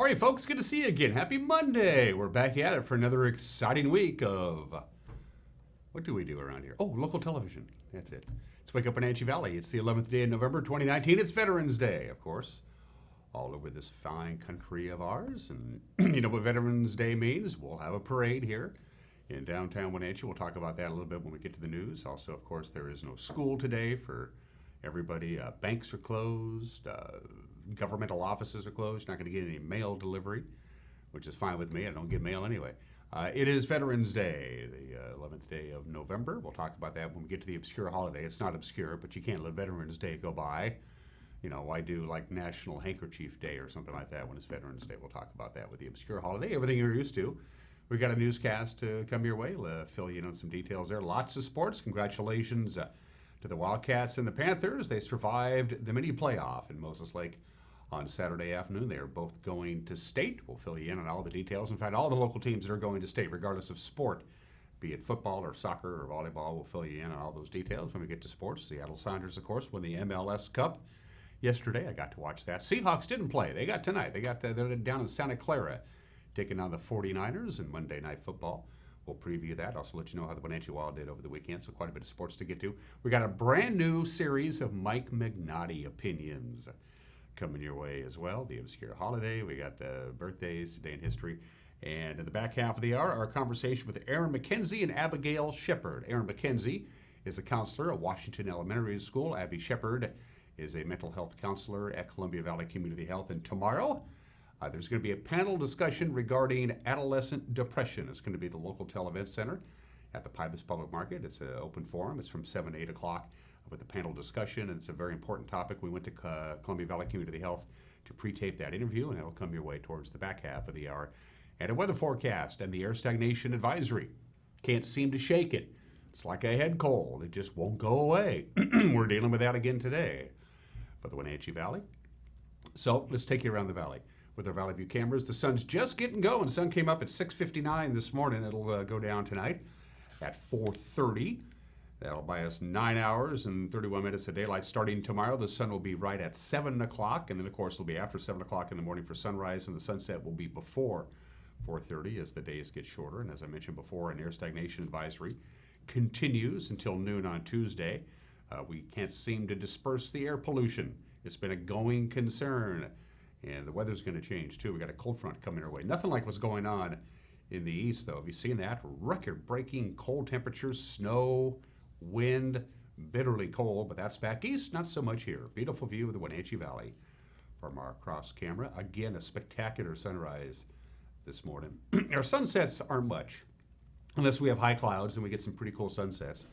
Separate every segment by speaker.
Speaker 1: How are you, folks? Good to see you again. Happy Monday. We're back at it for another exciting week of, what do we do around here? Oh, local television. That's it. It's Wake Up Wenatchee Valley. It's the 11th day of November 2019. It's Veterans Day, of course, all over this fine country of ours. And you know what Veterans Day means? We'll have a parade here in downtown Wenatchee. We'll talk about that a little bit when we get to the news. Also, of course, there is no school today for everybody. Banks are closed. Governmental offices are closed. You're not going to get any mail delivery, which is fine with me. I don't get mail anyway. It is Veterans Day, the 11th day of November. We'll talk about that when we get to the obscure holiday. It's not obscure, but you can't let Veterans Day go by. You know, why do like National Handkerchief Day or something like that when it's Veterans Day? We'll talk about that with the obscure holiday, everything you're used to. We got a newscast to come your way. We'll fill you in on some details there. Lots of sports. Congratulations to the Wildcats and the Panthers. They survived the mini playoff in Moses Lake on Saturday afternoon. They are both going to state. We'll fill you in on all the details. In fact, all the local teams that are going to state, regardless of sport, be it football or soccer or volleyball, we'll fill you in on all those details when we get to sports. Seattle Sounders, of course, won the MLS Cup yesterday. I got to watch that. Seahawks didn't play. They got tonight. They're down in Santa Clara taking on the 49ers in Monday Night Football. We'll preview that. Also let you know how the Wenatchee Wild did over the weekend, so quite a bit of sports to get to. We got a brand new series of Mike Magnotti opinions coming your way as well. The obscure holiday. We got birthdays, today in history. And in the back half of the hour, our conversation with Aaron Mackenzie and Abigail Shepherd. Aaron Mackenzie is a counselor at Washington Elementary School. Abby Shepherd is a mental health counselor at Columbia Valley Community Health. And tomorrow, there's going to be a panel discussion regarding adolescent depression. It's going to be the LocalTel Event Center at the Pybus Public Market. It's an open forum. It's from 7 to 8 o'clock with a panel discussion, and it's a very important topic. We went to Columbia Valley Community Health to pre-tape that interview, and it'll come your way towards the back half of the hour. And a weather forecast and the air stagnation advisory. Can't seem to shake it. It's like a head cold. It just won't go away. We're dealing with that again today for the Wenatchee Valley. So let's take you around the valley with our Valley View cameras. The sun's just getting going. The sun came up at 6:59 this morning. It'll go down tonight at 4:30. That'll buy us 9 hours and 31 minutes of daylight starting tomorrow. The sun will be right at 7 o'clock, and then, of course, it'll be after 7 o'clock in the morning for sunrise, and the sunset will be before 4:30 as the days get shorter. And as I mentioned before, an air stagnation advisory continues until noon on Tuesday. We can't seem to disperse the air pollution. It's been a going concern, and the weather's going to change, too. We got a cold front coming our way. Nothing like what's going on in the east, though. Have you seen that? Record-breaking cold temperatures, snow, wind, bitterly cold, but that's back east, not so much here. Beautiful view of the Wenatchee Valley from our cross camera. Again, a spectacular sunrise this morning. Our sunsets aren't much, unless we have high clouds and we get some pretty cool sunsets.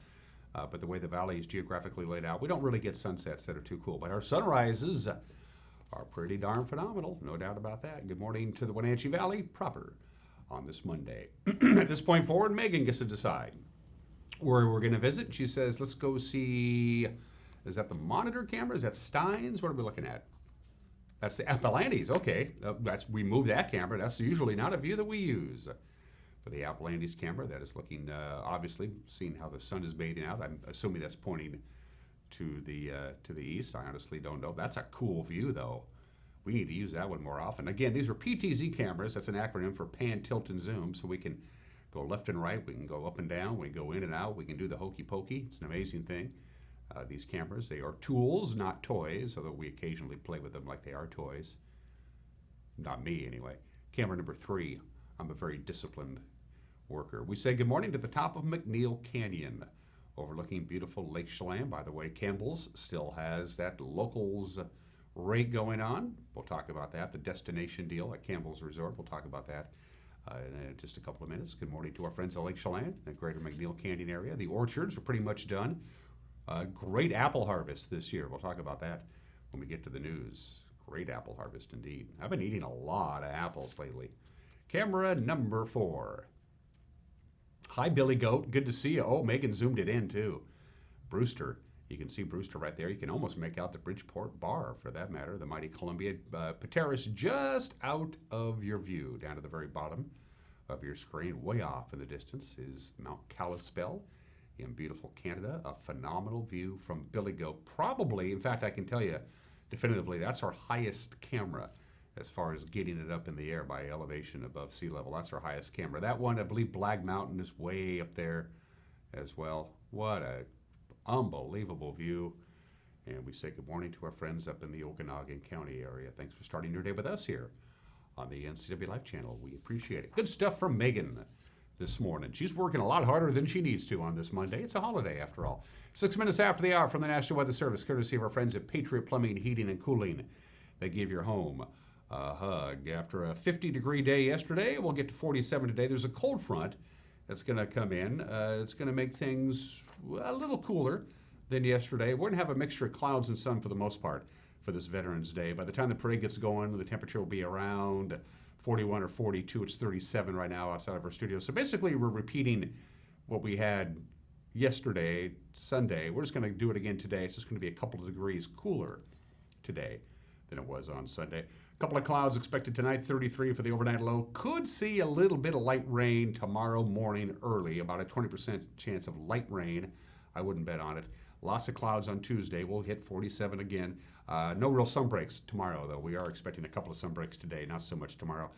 Speaker 1: But the way the valley is geographically laid out, we don't really get sunsets that are too cool. But our sunrises are pretty darn phenomenal, no doubt about that. Good morning to the Wenatchee Valley proper on this Monday. At this point forward, Megan gets to decide where we're going to visit. She says, let's go see, is that the monitor camera? Is that Stein's? What are we looking at? That's the Appelandes. Okay, we moved that camera. That's usually not a view that we use. For the Appelandes camera, that is looking, obviously, seeing how the sun is bathing out. I'm assuming that's pointing to the east. I honestly don't know. That's a cool view, though. We need to use that one more often. Again, these are PTZ cameras. That's an acronym for pan, tilt, and zoom, so we can go left and right, we can go up and down, we can go in and out, we can do the hokey pokey. It's an amazing thing. These cameras, they are tools, not toys, although we occasionally play with them like they are toys. Not me, anyway. Camera number 3. I'm a very disciplined worker. We say good morning to the top of McNeil Canyon, overlooking beautiful Lake Chelan. By the way, Campbell's still has that locals rate going on. We'll talk about that. The destination deal at Campbell's Resort. We'll talk about that in just a couple of minutes. Good morning to our friends at Lake Chelan, the greater McNeil Canyon area. The orchards are pretty much done. Great apple harvest this year. We'll talk about that when we get to the news. Great apple harvest indeed. I've been eating a lot of apples lately. Camera number 4. Hi, Billy Goat. Good to see you. Oh, Megan zoomed it in, too. Brewster. You can see Brewster right there. You can almost make out the Bridgeport Bar, for that matter. The mighty Columbia. Pateros just out of your view, down to the very bottom of your screen. Way off in the distance is Mount Kalispell in beautiful Canada. A phenomenal view from Billy Goat. Probably, in fact, I can tell you definitively, that's our highest camera as far as getting it up in the air by elevation above sea level. That's our highest camera. That one, I believe Black Mountain is way up there as well. What a unbelievable view. And we say good morning to our friends up in the Okanagan County area. Thanks for starting your day with us here on the NCW Life Channel. We appreciate it. Good stuff from Megan this morning. She's working a lot harder than she needs to on this Monday. It's a holiday after all. 6 minutes after the hour from the National Weather Service, courtesy of our friends at Patriot Plumbing, Heating, and Cooling. They give your home a hug. After a 50-degree day yesterday, we'll get to 47 today. There's a cold front that's going to come in. It's going to make things a little cooler than yesterday. We're going to have a mixture of clouds and sun for the most part for this Veterans Day. By the time the parade gets going, the temperature will be around 41 or 42. It's 37 right now outside of our studio. So basically, we're repeating what we had yesterday, Sunday. We're just going to do it again today. It's just going to be a couple of degrees cooler today than it was on Sunday. A couple of clouds expected tonight, 33 for the overnight low. Could see a little bit of light rain tomorrow morning early, about a 20% chance of light rain. I wouldn't bet on it. Lots of clouds on Tuesday. We'll hit 47 again. No real sun breaks tomorrow, though. We are expecting a couple of sun breaks today, not so much tomorrow.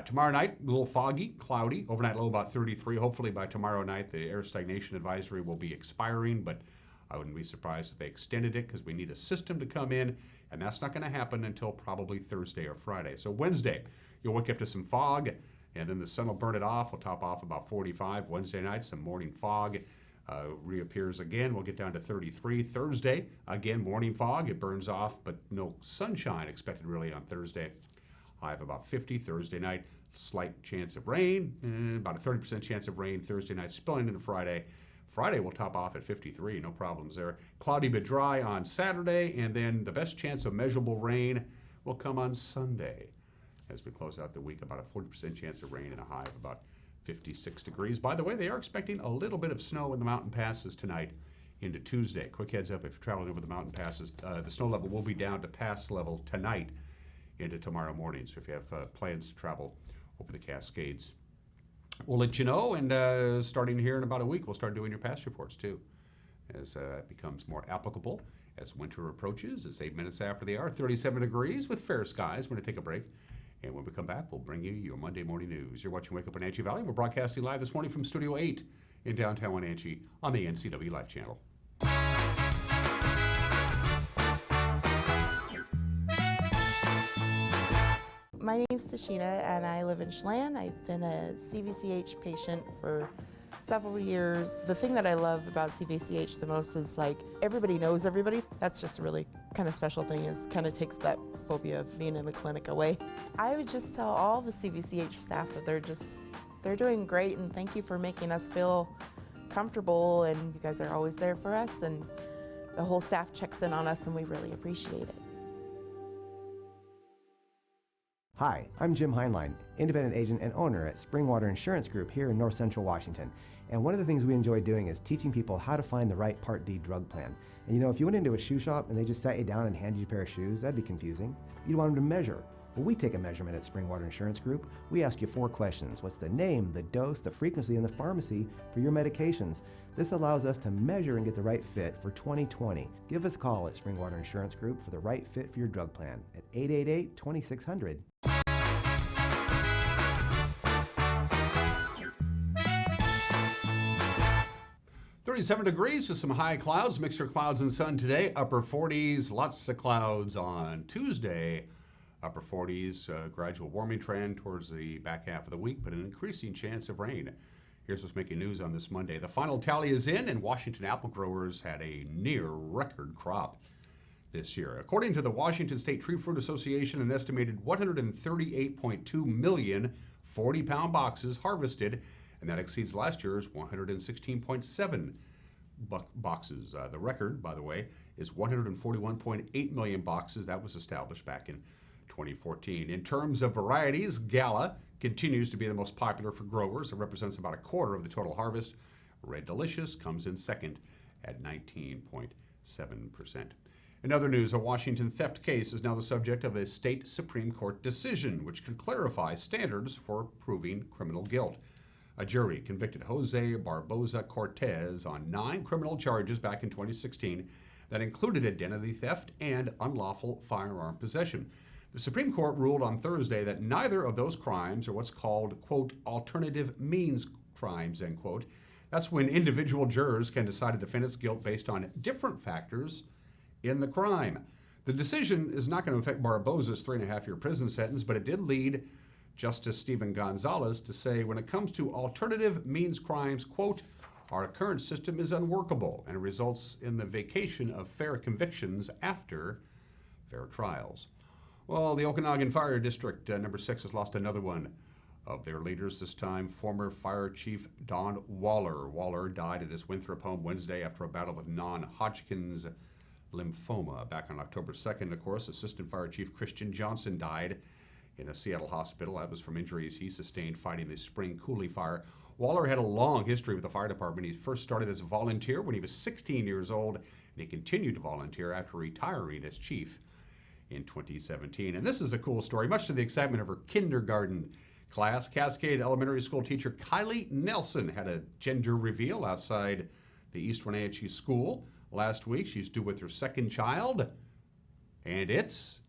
Speaker 1: Tomorrow night, a little foggy, cloudy. Overnight low about 33. Hopefully by tomorrow night, the air stagnation advisory will be expiring, but I wouldn't be surprised if they extended it because we need a system to come in, and that's not going to happen until probably Thursday or Friday. So Wednesday, you'll wake up to some fog, and then the sun will burn it off. We'll top off about 45. Wednesday night, some morning fog reappears again. We'll get down to 33. Thursday, again, morning fog. It burns off, but no sunshine expected really on Thursday. High of about 50. Thursday night, slight chance of rain, about a 30% chance of rain Thursday night, spilling into Friday. Friday will top off at 53, no problems there. Cloudy but dry on Saturday, and then the best chance of measurable rain will come on Sunday as we close out the week. About a 40% chance of rain and a high of about 56 degrees. By the way, they are expecting a little bit of snow in the mountain passes tonight into Tuesday. Quick heads up if you're traveling over the mountain passes. The snow level will be down to pass level tonight into tomorrow morning. So if you have plans to travel over the Cascades, we'll let you know. And starting here in about a week, we'll start doing your pass reports too, as it becomes more applicable as winter approaches. It's 8 minutes after the hour, 37 degrees with fair skies. We're going to take a break. And when we come back, we'll bring you your Monday morning news. You're watching Wake Up Wenatchee Valley. We're broadcasting live this morning from Studio 8 in downtown Wenatchee on the NCW Life Channel.
Speaker 2: My name's Tashina, and I live in Chelan. I've been a CVCH patient for several years. The thing that I love about CVCH the most is like everybody knows everybody. That's just a really kind of special thing, is kind of takes that phobia of being in the clinic away. I would just tell all the CVCH staff that they're doing great, and thank you for making us feel comfortable, and you guys are always there for us, and the whole staff checks in on us, and we really appreciate it.
Speaker 3: Hi, I'm Jim Heinlein, independent agent and owner at Springwater Insurance Group here in North Central Washington. And one of the things we enjoy doing is teaching people how to find the right Part D drug plan. And you know, if you went into a shoe shop and they just sat you down and handed you a pair of shoes, that'd be confusing. You'd want them to measure. Well, we take a measurement at Springwater Insurance Group. We ask you 4 questions. What's the name, the dose, the frequency, and the pharmacy for your medications? This allows us to measure and get the right fit for 2020. Give us a call at Springwater Insurance Group for the right fit for your drug plan at 888-2600.
Speaker 1: 37 degrees with some high clouds, mixture of clouds and sun today. Upper 40s, lots of clouds on Tuesday. Upper 40s, gradual warming trend towards the back half of the week, but an increasing chance of rain. Here's what's making news on this Monday. The final tally is in, and Washington apple growers had a near record crop this year. According to the Washington State Tree Fruit Association, an estimated 138.2 million 40-pound boxes harvested, and that exceeds last year's 116.7 boxes. The record, by the way, is 141.8 million boxes. That was established back in 2014. In terms of varieties, Gala continues to be the most popular for growers. It represents about a quarter of the total harvest. Red Delicious comes in second at 19.7%. In other news, a Washington theft case is now the subject of a state Supreme Court decision, which could clarify standards for proving criminal guilt. A jury convicted Jose Barboza Cortez on 9 criminal charges back in 2016 that included identity theft and unlawful firearm possession. The Supreme Court ruled on Thursday that neither of those crimes are what's called, quote, alternative means crimes, end quote. That's when individual jurors can decide a defendant's guilt based on different factors in the crime. The decision is not going to affect Barbosa's 3.5-year prison sentence, but it did lead Justice Stephen Gonzalez to say when it comes to alternative means crimes, quote, our current system is unworkable and it results in the vacation of fair convictions after fair trials. Well, the Okanagan Fire District number 6 has lost another one of their leaders, this time former Fire Chief Don Waller. Waller died at his Winthrop home Wednesday after a battle with non-Hodgkin's lymphoma. Back on October 2nd, of course, Assistant Fire Chief Christian Johnson died in a Seattle hospital. That was from injuries he sustained fighting the spring coulee fire. Waller had a long history with the fire department. He first started as a volunteer when he was 16 years old, and he continued to volunteer after retiring as chief in 2017. And this is a cool story. Much to the excitement of her kindergarten class, Cascade Elementary School teacher Kylie Nelson had a gender reveal outside the East Wenatchee School last week. She's due with her second child, and it's...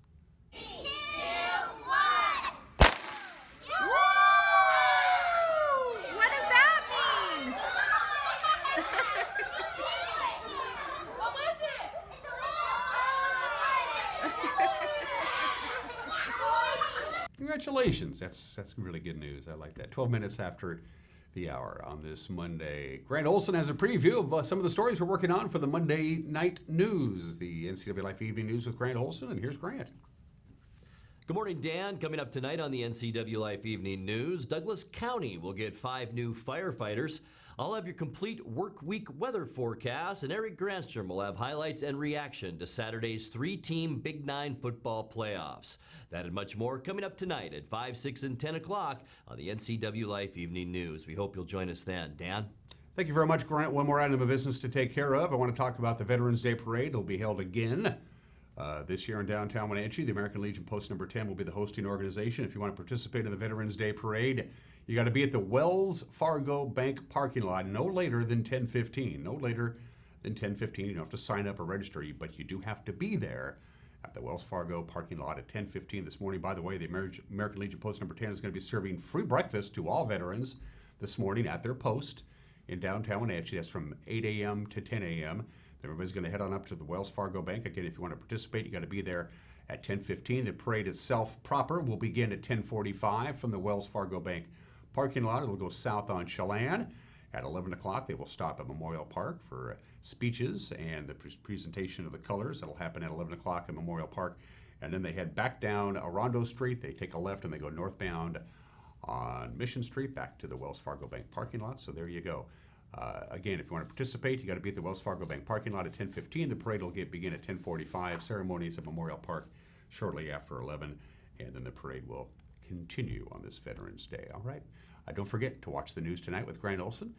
Speaker 1: Congratulations. That's really good news. I like that. 12 minutes after the hour on this Monday. Grant Olson has a preview of some of the stories we're working on for the Monday night news, the NCW Life Evening News with Grant Olson, and here's Grant.
Speaker 4: Good morning, Dan. Coming up tonight on the NCW Life Evening News, Douglas County will get 5 new firefighters. I'll have your complete work week weather forecast, and Eric Granstrom will have highlights and reaction to Saturday's 3-team Big 9 football playoffs. That and much more coming up tonight at 5, 6, and 10 o'clock on the NCW Life Evening News. We hope you'll join us then. Dan?
Speaker 1: Thank you very much, Grant. One more item of business to take care of. I want to talk about the Veterans Day Parade. It'll be held again this year in downtown Wenatchee. The American Legion Post number 10 will be the hosting organization. If you want to participate in the Veterans Day Parade, you got to be at the Wells Fargo Bank parking lot no later than 10:15. No later than 10:15. You don't have to sign up or register, but you do have to be there at the Wells Fargo parking lot at 10:15 this morning. By the way, the American Legion Post number 10 is going to be serving free breakfast to all veterans this morning at their post in downtown Wenatchee. That's from 8 a.m. to 10 a.m. Everybody's going to head on up to the Wells Fargo Bank. Again, if you want to participate, you got to be there at 10:15. The parade itself proper will begin at 10:45 from the Wells Fargo Bank parking lot. It'll go south on Chelan. At 11 o'clock, they will stop at Memorial Park for speeches and the presentation of the colors. That'll happen at 11 o'clock at Memorial Park. And then they head back down Orondo Street. They take a left and they go northbound on Mission Street back to the Wells Fargo Bank parking lot. So there you go. Again, if you want to participate, you got to be at the Wells Fargo Bank parking lot at 10:15. The parade will begin at 10:45. Ceremonies at Memorial Park shortly after 11, and then the parade will continue on this Veterans Day. All right. Don't forget to watch the news tonight with Grant Olson.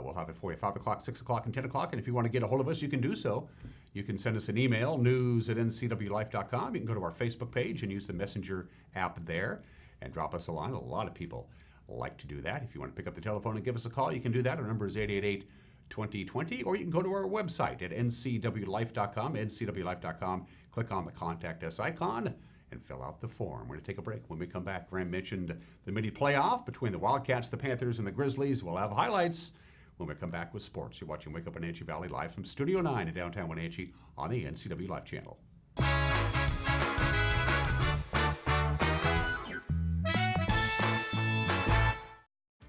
Speaker 1: We'll have it for you 5 o'clock, 6 o'clock, and 10 o'clock. And if you want to get a hold of us, you can do so. You can send us an email, news@ncwlife.com. You can go to our Facebook page and use the Messenger app there and drop us a line. A lot of people like to do that. If you want to pick up the telephone and give us a call, you can do that. Our number is 888-2020, or you can go to our website at ncwlife.com, ncwlife.com. Click on the Contact Us icon and fill out the form. We're going to take a break. When we come back, Graham mentioned the mini playoff between the Wildcats, the Panthers, and the Grizzlies. We'll have highlights when we come back with sports. You're watching Wake Up Wenatchee Valley live from Studio 9 in downtown Wenatchee on the NCW Life channel.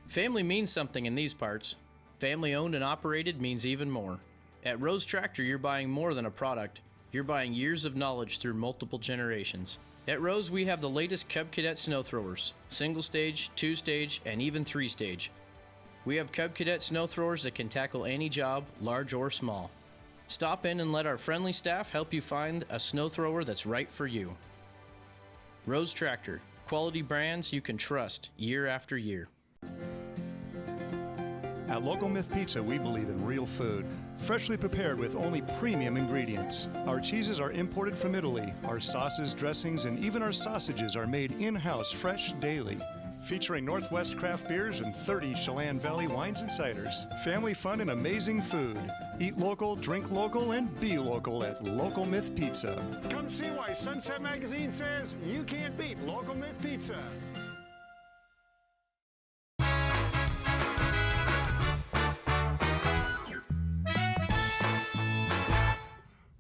Speaker 5: Family means something in these parts. Family owned and operated means even more. At Rose Tractor, you're buying more than a product. You're buying years of knowledge through multiple generations. At Rose, we have the latest Cub Cadet snow throwers, single stage, 2-stage, and even 3-stage. We have Cub Cadet snow throwers that can tackle any job, large or small. Stop in and let our friendly staff help you find a snow thrower that's right for you. Rose Tractor, quality brands you can trust year after year.
Speaker 6: At Local Myth Pizza, we believe in real food, freshly prepared with only premium ingredients. Our cheeses are imported from Italy. Our sauces, dressings, and even our sausages are made in-house fresh daily. featuring Northwest craft beers and 30 Chelan Valley wines and ciders. Family fun and amazing food. Eat local, drink local, and be local at Local Myth Pizza.
Speaker 7: Come see why Sunset Magazine says you can't beat Local Myth Pizza.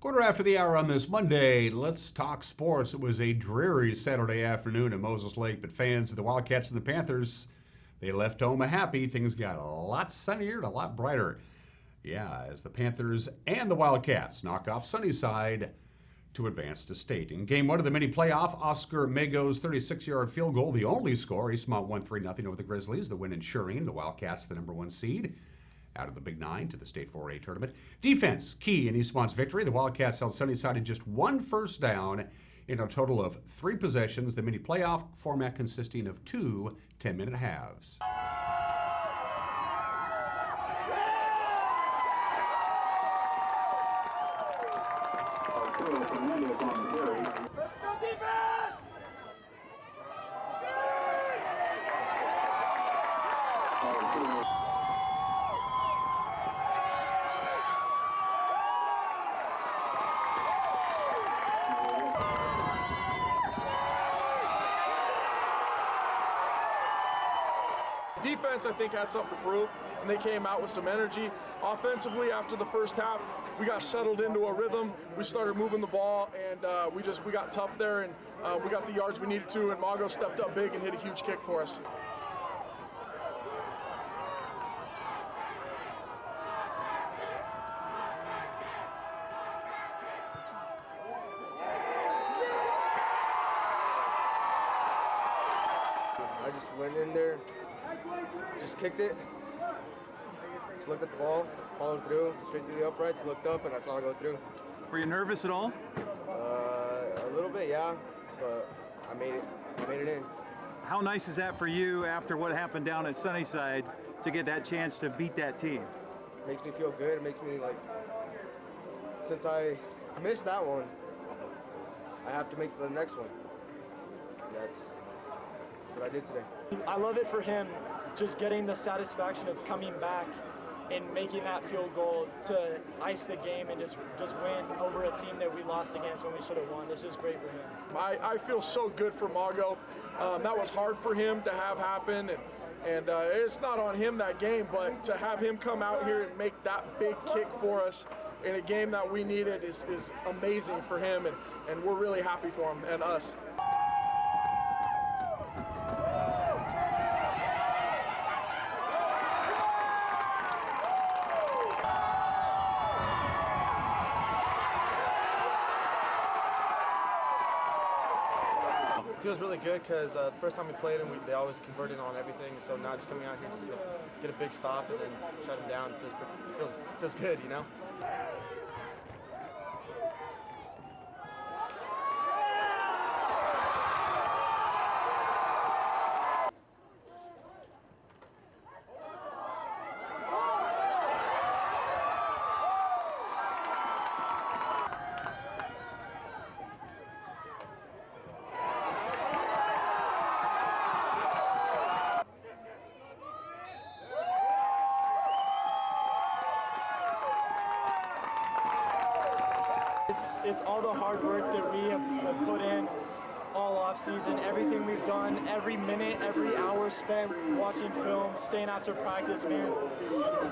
Speaker 1: Quarter after the hour on this Monday, let's talk sports. It was a dreary Saturday afternoon at Moses Lake, but fans of the Wildcats and the Panthers, they left home happy. Things got a lot sunnier and a lot brighter. Yeah, as the Panthers and the Wildcats knock off Sunnyside to advance to state. In game one of the mini playoff, Oscar Mago's 36-yard field goal, the only score. Eastmont won 3-0 over the Grizzlies, the win ensuring the Wildcats the number 1 seed out of the Big Nine to the State 4A tournament. Defense, key in Eastmont's victory. The Wildcats held Sunnyside in just 1 first down in a total of 3 possessions, the mini playoff format consisting of 2 10-minute halves.
Speaker 8: Defense, I think, had something to prove, and they came out with some energy. Offensively, after the first half, we got settled into a rhythm. We started moving the ball, and we got tough there, and we got the yards we needed to, and Mago stepped up big and hit a huge kick for us.
Speaker 9: I just went in there, just kicked it, just looked at the ball, followed through, straight through the uprights, looked up, and I saw it go through.
Speaker 10: Were you nervous at all?
Speaker 9: A little bit, yeah, but I made it in.
Speaker 10: How nice is that for you after what happened down at Sunnyside to get that chance to beat that team?
Speaker 9: It makes me feel good. It makes me since I missed that one, I have to make the next one. That's what I did today.
Speaker 11: I love it for him, just getting the satisfaction of coming back and making that field goal to ice the game and just win over a team that we lost against when we should have won. This is great for him.
Speaker 8: I feel so good for Mago. That was hard for him to have happen, and it's not on him that game, but to have him come out here and make that big kick for us in a game that we needed is amazing for him, and we're really happy for him and us.
Speaker 9: It feels really good because the first time we played them, they always converted on everything. So now just coming out here just to get a big stop and then shut them down feels good, you know?
Speaker 11: It's all the hard work that we have put in all off season, everything we've done, every minute, every hour spent watching film, staying after practice, man.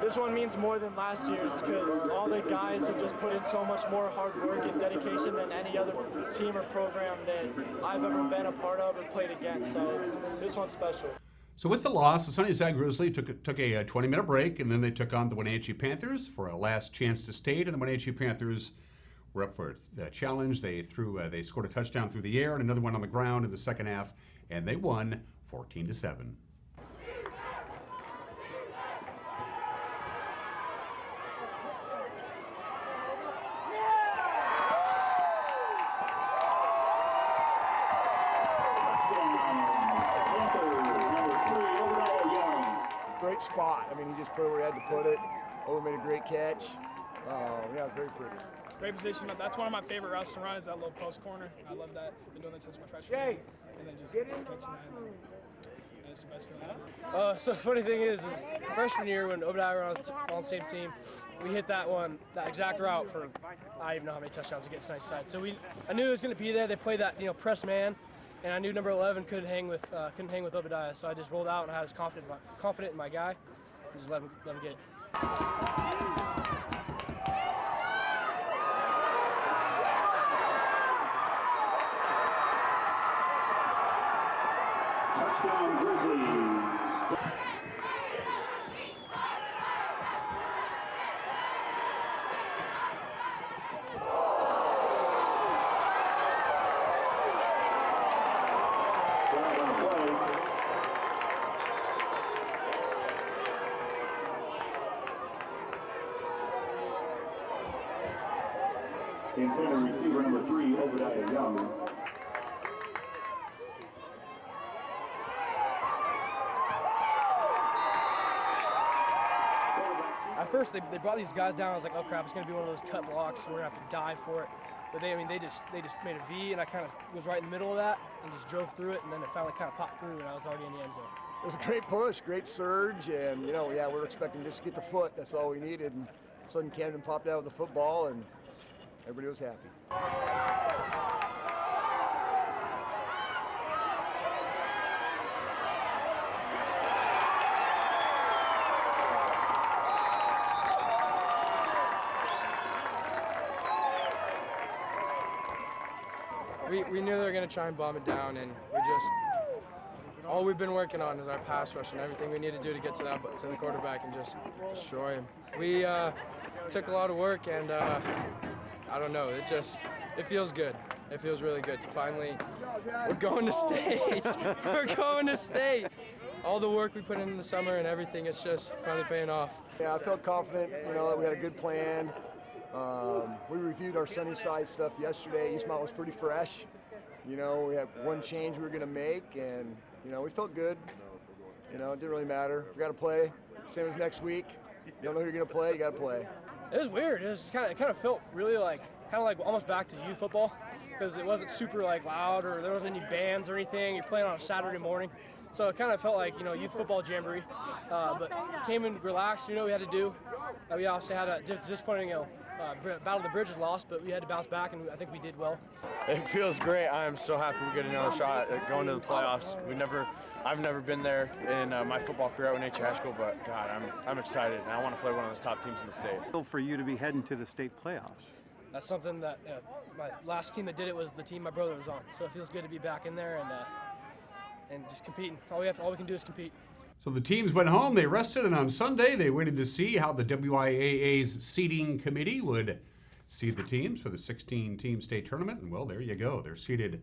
Speaker 11: This one means more than last year's because all the guys have just put in so much more hard work and dedication than any other team or program that I've ever been a part of or played against. So this one's special.
Speaker 1: So with the loss, the Sunnyside Grizzlies took a 20-minute break, and then they took on the Wenatchee Panthers for a last chance to state, and the Wenatchee Panthers were up for the challenge. They scored a touchdown through the air and another one on the ground in the second half, and they won 14-7.
Speaker 12: Great spot. I mean, he just put it where he had to put it. Over made a great catch. Yeah, very pretty.
Speaker 13: Great position. That's one of my favorite routes to run is that little post corner. I love that. Been doing that since my freshman year. And then just catching that. And it's the best feeling ever.
Speaker 14: So the funny thing is freshman year when Obadiah were on the same team, we hit that exact route for I don't even know how many touchdowns to get Sunnyside. So I knew it was going to be there. They played that press man, and I knew number 11 couldn't hang with Obadiah. So I just rolled out and I was confident in my guy, and just let him get it.
Speaker 7: Touchdown Grizzlies. The intended receiver number 3, Obadiah Young.
Speaker 14: At first, they brought these guys down. I was like, oh crap, it's gonna be one of those cut blocks, so we're gonna have to dive for it. But they just made a V, and I kind of was right in the middle of that and just drove through it, and then it finally kind of popped through, and I was already in the end zone.
Speaker 12: It was a great push, great surge, and we were expecting just to get the foot. That's all we needed, and all of a sudden Camden popped out with the football, and everybody was happy.
Speaker 15: We knew they were going to try and bomb it down, and all we've been working on is our pass rush and everything we need to do to get to the quarterback and just destroy him. We took a lot of work, and I don't know, it feels good. It feels really good to finally, we're going to state. We're going to state. All the work we put in the summer and everything, it's just finally paying off.
Speaker 12: Yeah, I felt confident, that we had a good plan. We reviewed our Sunnyside stuff yesterday. Eastmont was pretty fresh. We had one change we were going to make, and, we felt good. It didn't really matter. We got to play. Same as next week. You don't know who you're going to play, you got to play.
Speaker 14: It was weird. It kind of felt really like almost back to youth football, because it wasn't super loud, or there wasn't any bands or anything. You're playing on a Saturday morning. So it kind of felt like, youth football jamboree. But came in relaxed, what we had to do. We obviously had a disappointing, Battle of the Bridge is lost, but we had to bounce back, and I think we did well.
Speaker 16: It feels great. I'm so happy we get another shot at going to the playoffs. I've never been there in my football career at Wenatchee High School, but God, I'm excited, and I want to play one of those top teams in the state.
Speaker 10: For you to be heading to the state playoffs.
Speaker 14: That's something that my last team that did it was the team my brother was on. So it feels good to be back in there and just competing. All we can do is compete.
Speaker 1: So the teams went home, they rested, and on Sunday they waited to see how the WIAA's seeding committee would seed the teams for the 16-team state tournament. And well, there you go. They're seated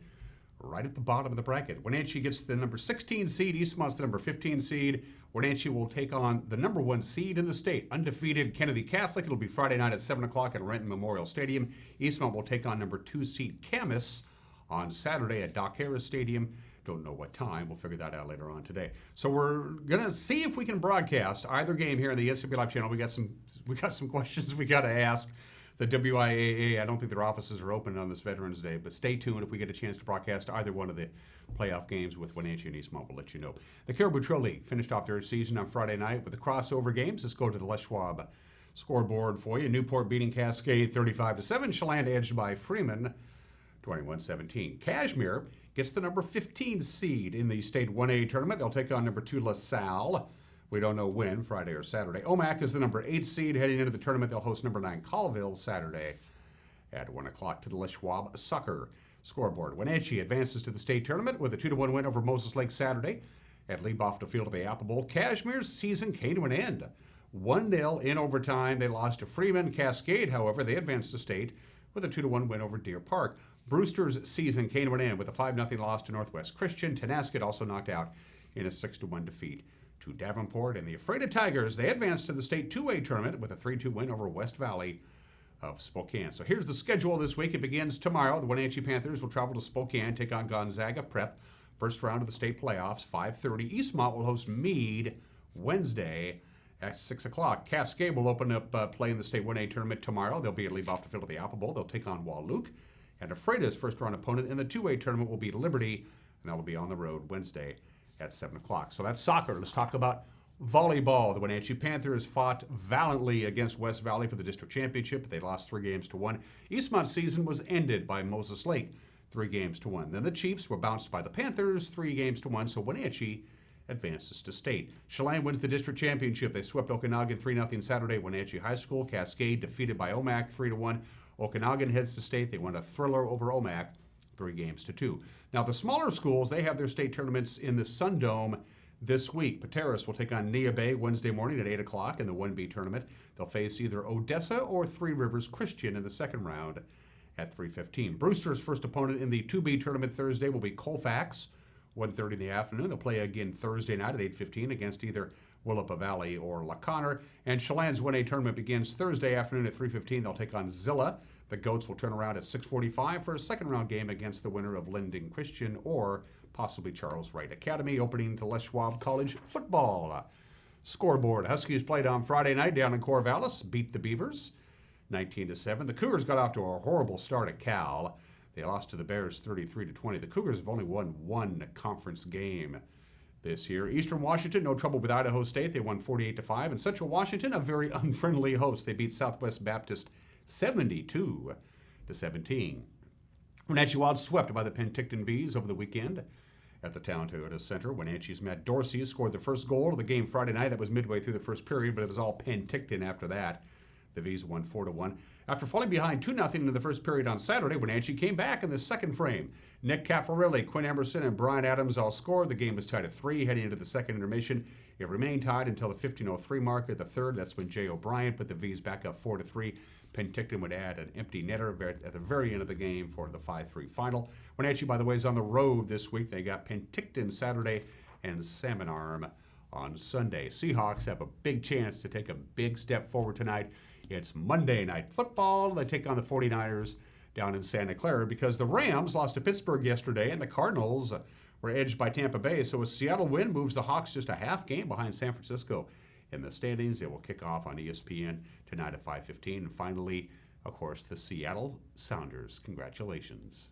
Speaker 1: right at the bottom of the bracket. Wenatchee gets the number 16 seed. Eastmont's the number 15 seed. Wenatchee will take on the number 1 seed in the state, undefeated Kennedy Catholic. It'll be Friday night at 7 o'clock at Renton Memorial Stadium. Eastmont will take on number 2 seed Camas on Saturday at Doc Harris Stadium. Don't know what time. We'll figure that out later on today. So we're gonna see if we can broadcast either game here on the SCP Live channel. We got some questions we got to ask the WIAA. I don't think their offices are open on this Veterans Day, but stay tuned. If we get a chance to broadcast either one of the playoff games with Wenatchee and Eastmont, we'll let you know. The Caribou Trail League finished off their season on Friday night with the crossover games. Let's go to the Les Schwab scoreboard for you. Newport beating Cascade 35-7. Chelan edged by Freeman 21-17. Cashmere gets the number 15 seed in the state 1A tournament. They'll take on number 2 LaSalle. We don't know when, Friday or Saturday. Omak is the number 8 seed heading into the tournament. They'll host number 9 Colville Saturday at 1 o'clock to the Les Schwab soccer scoreboard. Wenatchee advances to the state tournament with a 2-1 win over Moses Lake Saturday at Leibofta Field of the Apple Bowl. Cashmere's season came to an end. 1-0 in overtime. They lost to Freeman. Cascade, however, they advanced to state with a 2-1 win over Deer Park. Brewster's season came to an end with a 5-0 loss to Northwest Christian. Tenasket also knocked out in a 6-1 defeat to Davenport. And the Afraid of Tigers, they advanced to the state 2A tournament with a 3-2 win over West Valley of Spokane. So here's the schedule this week. It begins tomorrow. The Wenatchee Panthers will travel to Spokane, take on Gonzaga Prep. First round of the state playoffs, 5:30. Eastmont will host Meade Wednesday at 6 o'clock. Cascade will open up play in the state 1A tournament tomorrow. They'll be at Leibofta Field of the Apple Bowl. They'll take on Wahluke. And Afraida's first round opponent in the 2A tournament will be Liberty, and that will be on the road Wednesday at 7 o'clock. So that's soccer. Let's talk about volleyball. The Wenatchee Panthers fought valiantly against West Valley for the district championship. They lost 3-1. Eastmont's season was ended by Moses Lake, 3-1. Then the Chiefs were bounced by the Panthers, 3-1. So Wenatchee advances to state. Chelan wins the district championship. They swept Okanagan 3-0 Saturday. Wenatchee High School, Cascade defeated by Omak 3-1. Okanagan heads to state. They won a thriller over Omak, 3-2. Now the smaller schools, they have their state tournaments in the Sun Dome this week. Pateros will take on Nia Bay Wednesday morning at 8 o'clock in the 1B tournament. They'll face either Odessa or Three Rivers Christian in the second round at 3:15. Brewster's first opponent in the 2B tournament Thursday will be Colfax, 1:30 in the afternoon. They'll play again Thursday night at 8:15 against either Willapa Valley or La Conner. And Chelan's 1A tournament begins Thursday afternoon at 3:15. They'll take on Zilla. The Goats will turn around at 6:45 for a second round game against the winner of Linden Christian or possibly Charles Wright Academy, opening to Les Schwab College football. Scoreboard. Huskies played on Friday night down in Corvallis, beat the Beavers 19-7. The Cougars got off to a horrible start at Cal. They lost to the Bears 33-20. The Cougars have only won one conference game this year. Eastern Washington, no trouble with Idaho State. They won 48-5. And Central Washington, a very unfriendly host. They beat Southwest Baptist 72-17. Wenatchee Wild swept by the Penticton Bees over the weekend at the Town Toyota Center. Wenatchee's Matt Dorsey scored the first goal of the game Friday night. That was midway through the first period, but it was all Penticton after that. The V's won 4-1. After falling behind 2-0 in the first period on Saturday, Wenatchee came back in the second frame. Nick Caffarelli, Quinn Emerson, and Brian Adams all scored. The game was tied at 3 heading into the second intermission. It remained tied until the 15:03 mark of the third. That's when Jay O'Brien put the V's back up 4-3. Penticton would add an empty netter at the very end of the game for the 5-3 final. Wenatchee, by the way, is on the road this week. They got Penticton Saturday and Salmon Arm on Sunday. Seahawks have a big chance to take a big step forward tonight. It's Monday Night Football. They take on the 49ers down in Santa Clara because the Rams lost to Pittsburgh yesterday and the Cardinals were edged by Tampa Bay. So a Seattle win moves the Hawks just a half game behind San Francisco in the standings. It will kick off on ESPN tonight at 5:15. And finally, of course, the Seattle Sounders. Congratulations.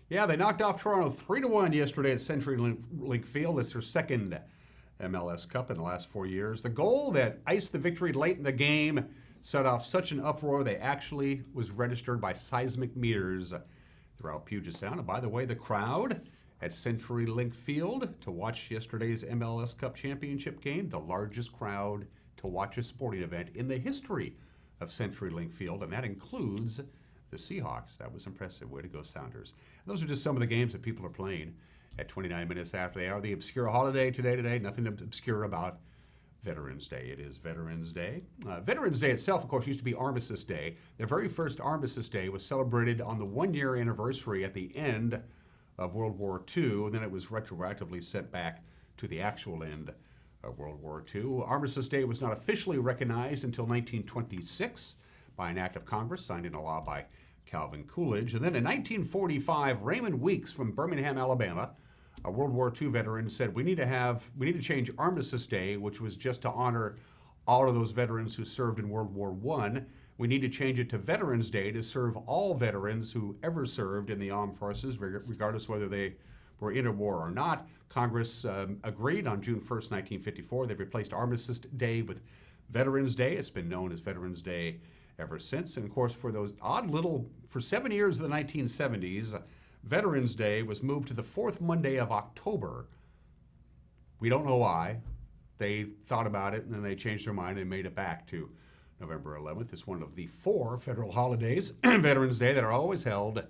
Speaker 1: Yeah, they knocked off Toronto 3-1 yesterday at CenturyLink Field. It's their second MLS Cup in the last 4 years. The goal that iced the victory late in the game set off such an uproar they actually was registered by seismic meters throughout Puget Sound. And by the way, the crowd at CenturyLink Field to watch yesterday's MLS Cup championship game, the largest crowd to watch a sporting event in the history of CenturyLink Field, and that includes the Seahawks. That was impressive. Way to go, Sounders. And those are just some of the games that people are playing at 29 minutes after they are. The obscure holiday today. Nothing obscure about Veterans Day. It is Veterans Day. Veterans Day itself, of course, used to be Armistice Day. Their very first Armistice Day was celebrated on the one-year anniversary at the end of World War II, and then it was retroactively set back to the actual end of World War II. Armistice Day was not officially recognized until 1926 by an act of Congress signed into law by Calvin Coolidge. And then in 1945, Raymond Weeks from Birmingham, Alabama, a World War II veteran, said we need to change Armistice Day, which was just to honor all of those veterans who served in World War I. We need to change it to Veterans Day to serve all veterans who ever served in the armed forces, regardless whether they were in a war or not. Congress agreed on June 1st, 1954. They replaced Armistice Day with Veterans Day. It's been known as Veterans Day ever since. And of course, for 7 years of the 1970s, Veterans Day was moved to the fourth Monday of October. We don't know why. They thought about it and then they changed their mind and made it back to November 11th. It's one of the 4 federal holidays, Veterans Day, that are always held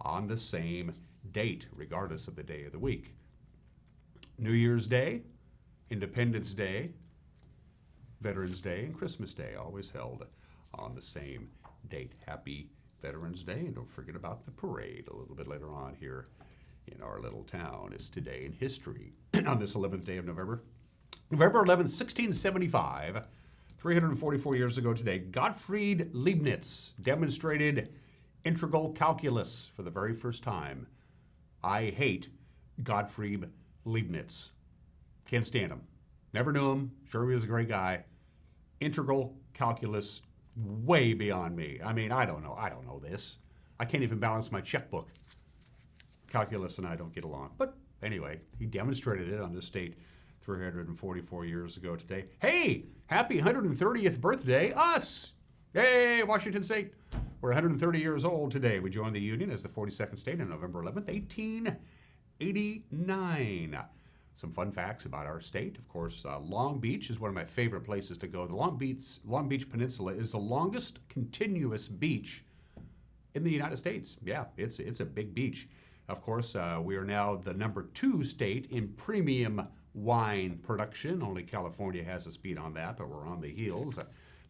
Speaker 1: on the same date, regardless of the day of the week. New Year's Day, Independence Day, Veterans Day and Christmas Day, always held on the same date. Happy Veterans Day, and don't forget about the parade a little bit later on here in our little town. It's today in history on this 11th day of November. November 11th, 1675, 344 years ago today, Gottfried Leibniz demonstrated integral calculus for the very first time. I hate Gottfried Leibniz. Can't stand him. Never knew him. Sure, he was a great guy. Integral calculus, way beyond me. I mean, I don't know this. I can't even balance my checkbook. Calculus and I don't get along. But anyway, he demonstrated it on this date 344 years ago today. Hey, happy 130th birthday, us! Yay, Washington State. We're 130 years old today. We joined the Union as the 42nd state on November 11th, 1889. Some fun facts about our state. Of course, Long Beach is one of my favorite places to go. The Long Beach Peninsula is the longest continuous beach in the United States. Yeah, it's a big beach. Of course, we are now the number 2 state in premium wine production. Only California has us beat on that, but we're on the heels.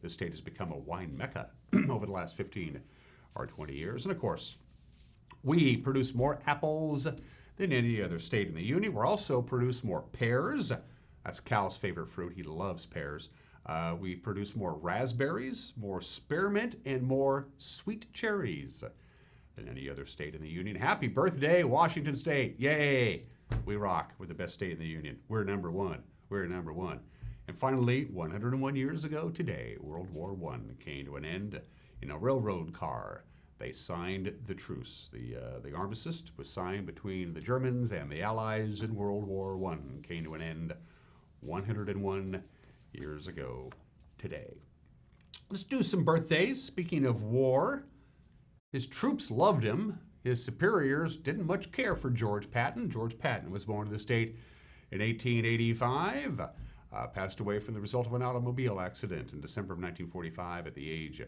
Speaker 1: This state has become a wine mecca over the last 15 or 20 years. And of course, we produce more apples than any other state in the Union. We also produce more pears. That's Cal's favorite fruit. He loves pears. We produce more raspberries, more spearmint, and more sweet cherries than any other state in the Union. Happy birthday, Washington State. Yay! We rock. We're the best state in the Union. We're number 1. We're number 1. And finally, 101 years ago today, World War I came to an end in a railroad car. They signed the truce. The armistice was signed between the Germans and the Allies in World War I. Came to an end 101 years ago today. Let's do some birthdays. Speaking of war, his troops loved him. His superiors didn't much care for George Patton. George Patton was born to the state in 1885. Passed away from the result of an automobile accident in December of 1945 at the age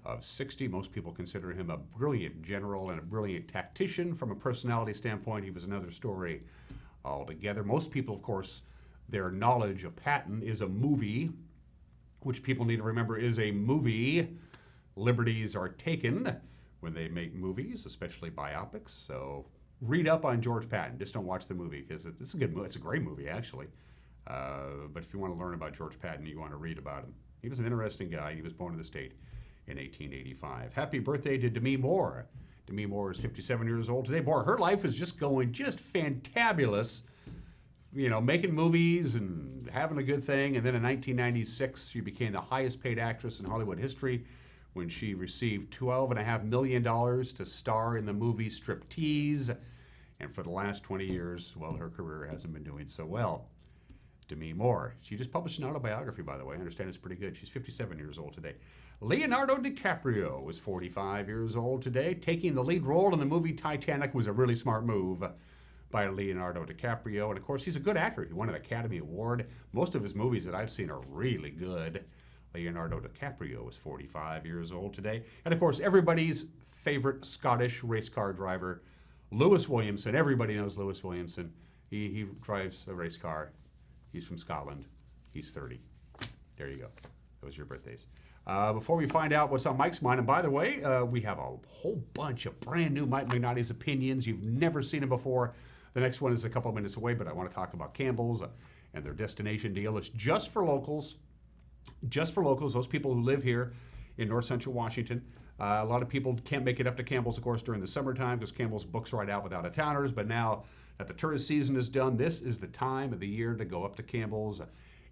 Speaker 1: of 60. Most people consider him a brilliant general and a brilliant tactician. From a personality standpoint, he was another story altogether. Most people, of course, their knowledge of Patton is a movie, which people need to remember is a movie. Liberties are taken when they make movies, especially biopics. So read up on George Patton. Just don't watch the movie because it's a good movie. It's a great movie, actually. But if you want to learn about George Patton, you want to read about him. He was an interesting guy. He was born in the state in 1885. Happy birthday to Demi Moore. Demi Moore is 57 years old today. Boy, her life is just going just fantabulous. You know, making movies and having a good thing. And then in 1996, she became the highest paid actress in Hollywood history when she received $12.5 million to star in the movie Striptease. And for the last 20 years, well, her career hasn't been doing so well. Demi Moore. She just published an autobiography, by the way. I understand it's pretty good. She's 57 years old today. Leonardo DiCaprio was 45 years old today. Taking the lead role in the movie Titanic was a really smart move by Leonardo DiCaprio. And of course, he's a good actor. He won an Academy Award. Most of his movies that I've seen are really good. Leonardo DiCaprio was 45 years old today. And of course, everybody's favorite Scottish race car driver, Lewis Williamson. Everybody knows Lewis Williamson. He drives a race car. He's from Scotland. He's 30. There you go. Those are your birthdays. Before we find out what's on Mike's mind, and by the way, we have a whole bunch of brand new Mike Magnotti's opinions. You've never seen them before. The next one is a couple of minutes away, but I want to talk about Campbell's and their destination deal. It's just for locals. Just for locals, those people who live here in North Central Washington. A lot of people can't make it up to Campbell's, of course, during the summertime because Campbell's books right out without towners. But now that the tourist season is done, this is the time of the year to go up to Campbell's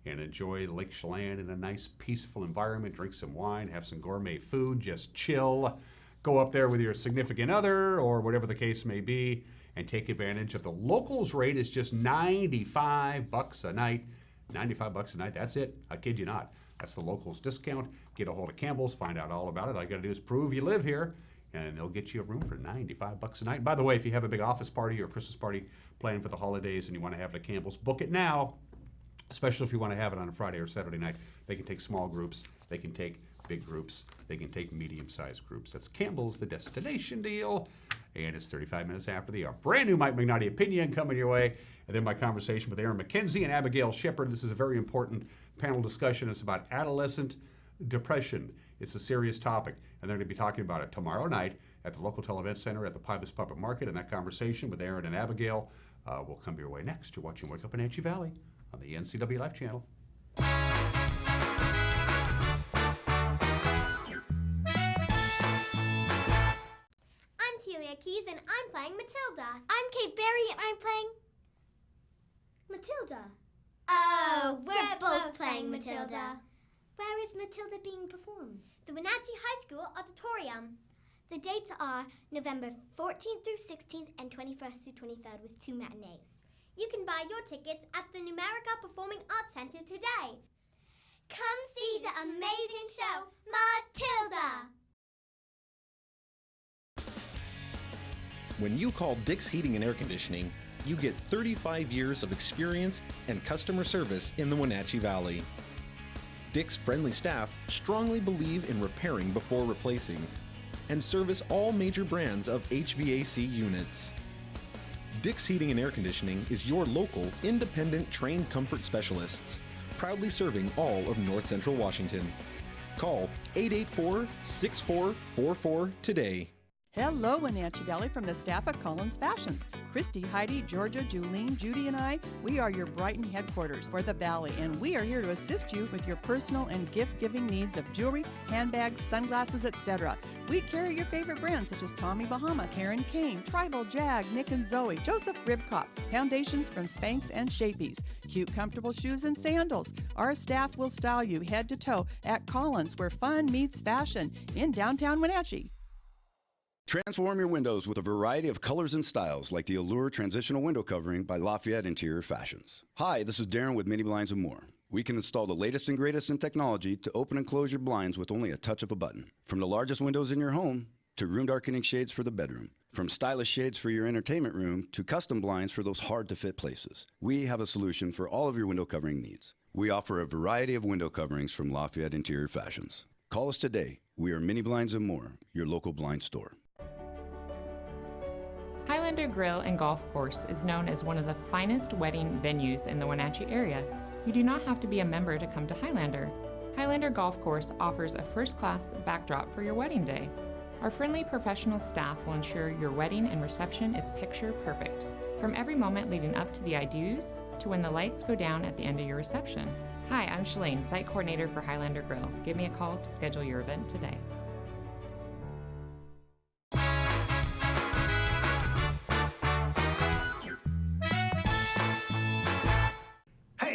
Speaker 1: and enjoy Lake Chelan in a nice, peaceful environment, drink some wine, have some gourmet food, just chill. Go up there with your significant other or whatever the case may be and take advantage of the locals rate. Is just $95 a night. $95 a night, that's it. I kid you not. That's the locals discount. Get a hold of Campbell's, find out all about it. All you got to do is prove you live here, and they'll get you a room for $95 a night. And by the way, if you have a big office party or Christmas party planned for the holidays and you want to have it at Campbell's, book it now, especially if you want to have it on a Friday or Saturday night. They can take small groups. They can take big groups. They can take medium-sized groups. That's Campbell's, the destination deal. and it's 35 minutes after the hour. Brand new Mike Magnotti opinion coming your way, and then my conversation with Aaron Mackenzie and Abigail Shepherd. This is a very important panel discussion. It's about adolescent depression. It's a serious topic, and they're going to be talking about it tomorrow night at the LocalTel Event Center at the Pybus Public Market, and that conversation with Aaron and Abigail will come your way next. You're watching Wake Up Wenatchee Valley on the NCW Life channel.
Speaker 17: Keys and I'm playing Matilda. I'm Kate Berry and I'm playing Matilda. Oh, we're both playing Matilda. Where is Matilda being performed? The Wenatchee High School Auditorium. The dates are November 14th through 16th and 21st through 23rd with 2 matinees. You can buy your tickets at the Numerica Performing Arts Center today. Come see the amazing show, Matilda.
Speaker 18: When you call Dick's Heating and Air Conditioning, you get 35 years of experience and customer service in the Wenatchee Valley. Dick's friendly staff strongly believe in repairing before replacing and service all major brands of HVAC units. Dick's Heating and Air Conditioning is your local, independent, trained comfort specialists, proudly serving all of North Central Washington. Call 884-6444 today.
Speaker 19: Hello, Wenatchee Valley, from the staff at Collins Fashions. Christy, Heidi, Georgia, Julene, Judy, and I, we are your Brighton headquarters for the Valley, and we are here to assist you with your personal and gift-giving needs of jewelry, handbags, sunglasses, etc. We carry your favorite brands such as Tommy Bahama, Karen Kane, Tribal, Jag, Nick and Zoe, Joseph Ribcop, foundations from Spanx and Shapies, cute, comfortable shoes and sandals. Our staff will style you head to toe at Collins, where fun meets fashion in downtown Wenatchee.
Speaker 20: Transform your windows with a variety of colors and styles like the Allure Transitional Window Covering by Lafayette Interior Fashions. Hi, this is Darren with Mini Blinds and More. We can install the latest and greatest in technology to open and close your blinds with only a touch of a button. From the largest windows in your home to room darkening shades for the bedroom. From stylish shades for your entertainment room to custom blinds for those hard-to-fit places. We have a solution for all of your window covering needs. We offer a variety of window coverings from Lafayette Interior Fashions. Call us today. We are Mini Blinds and More, your local blind store.
Speaker 21: Highlander Grill and Golf Course is known as one of the finest wedding venues in the Wenatchee area. You do not have to be a member to come to Highlander. Highlander Golf Course offers a first-class backdrop for your wedding day. Our friendly professional staff will ensure your wedding and reception is picture perfect, from every moment leading up to the I do's to when the lights go down at the end of your reception. Hi, I'm Shalane, site coordinator for Highlander Grill. Give me a call to schedule your event today.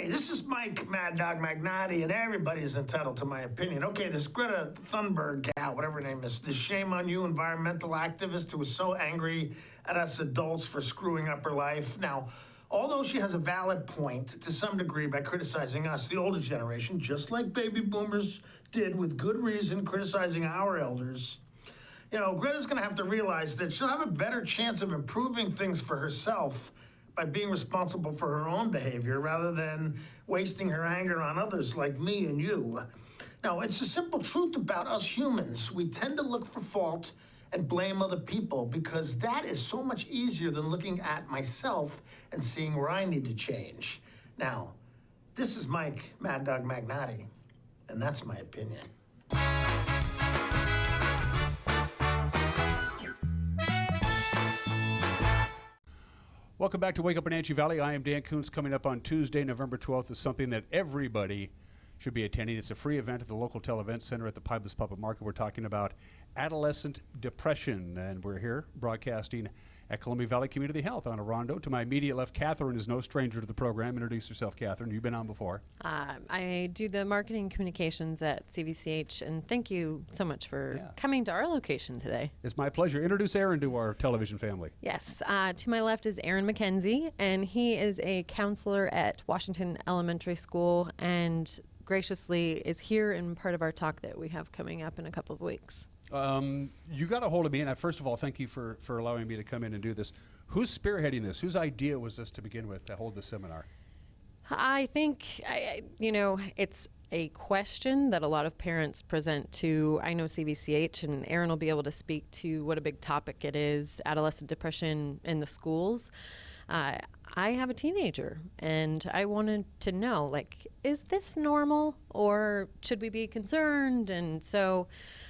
Speaker 22: This is Mike Mad Dog Magnotti, and everybody's entitled to my opinion. Okay, this Greta Thunberg gal, whatever her name is, this shame on you environmental activist who was so angry at us adults for screwing up her life. Now, although she has a valid point to some degree by criticizing us, the older generation, just like baby boomers did with good reason criticizing our elders, you know, Greta's gonna have to realize that she'll have a better chance of improving things for herself by being responsible for her own behavior rather than wasting her anger on others like me and you. Now, it's a simple truth about us humans. We tend to look for fault and blame other people because that is so much easier than looking at myself and seeing where I need to change. Now, this is Mike Mad Dog Magnotti, and that's my opinion.
Speaker 1: Welcome back to Wake Up Wenatchee Valley. I am Dan Kuntz. Coming up on Tuesday, November 12th, is something that everybody should be attending. It's a free event at the LocalTel Event Center at the Pybus Public Market. We're talking about adolescent depression, and we're here broadcasting at Columbia Valley Community Health on Orondo. To my immediate left, Katharine is no stranger to the program. Introduce yourself, Katharine. You've been on before.
Speaker 23: I do the marketing communications at CVCH, and thank you so much for coming to our location today.
Speaker 1: It's my pleasure. Introduce Aaron to our television family.
Speaker 23: Yes. To my left is Aaron Mackenzie, and he is a counselor at Washington Elementary School and graciously is here in part of our talk that we have coming up in a couple of weeks.
Speaker 1: You got a hold of me, and first of all, thank you for allowing me to come in and do this. Who's spearheading this? Whose idea was this to begin with, to hold this seminar?
Speaker 23: I think, it's a question that a lot of parents present to, I know, CVCH, and Aaron will be able to speak to what a big topic it is, adolescent depression in the schools. I have a teenager, and I wanted to know, like, is this normal, or should we be concerned? And so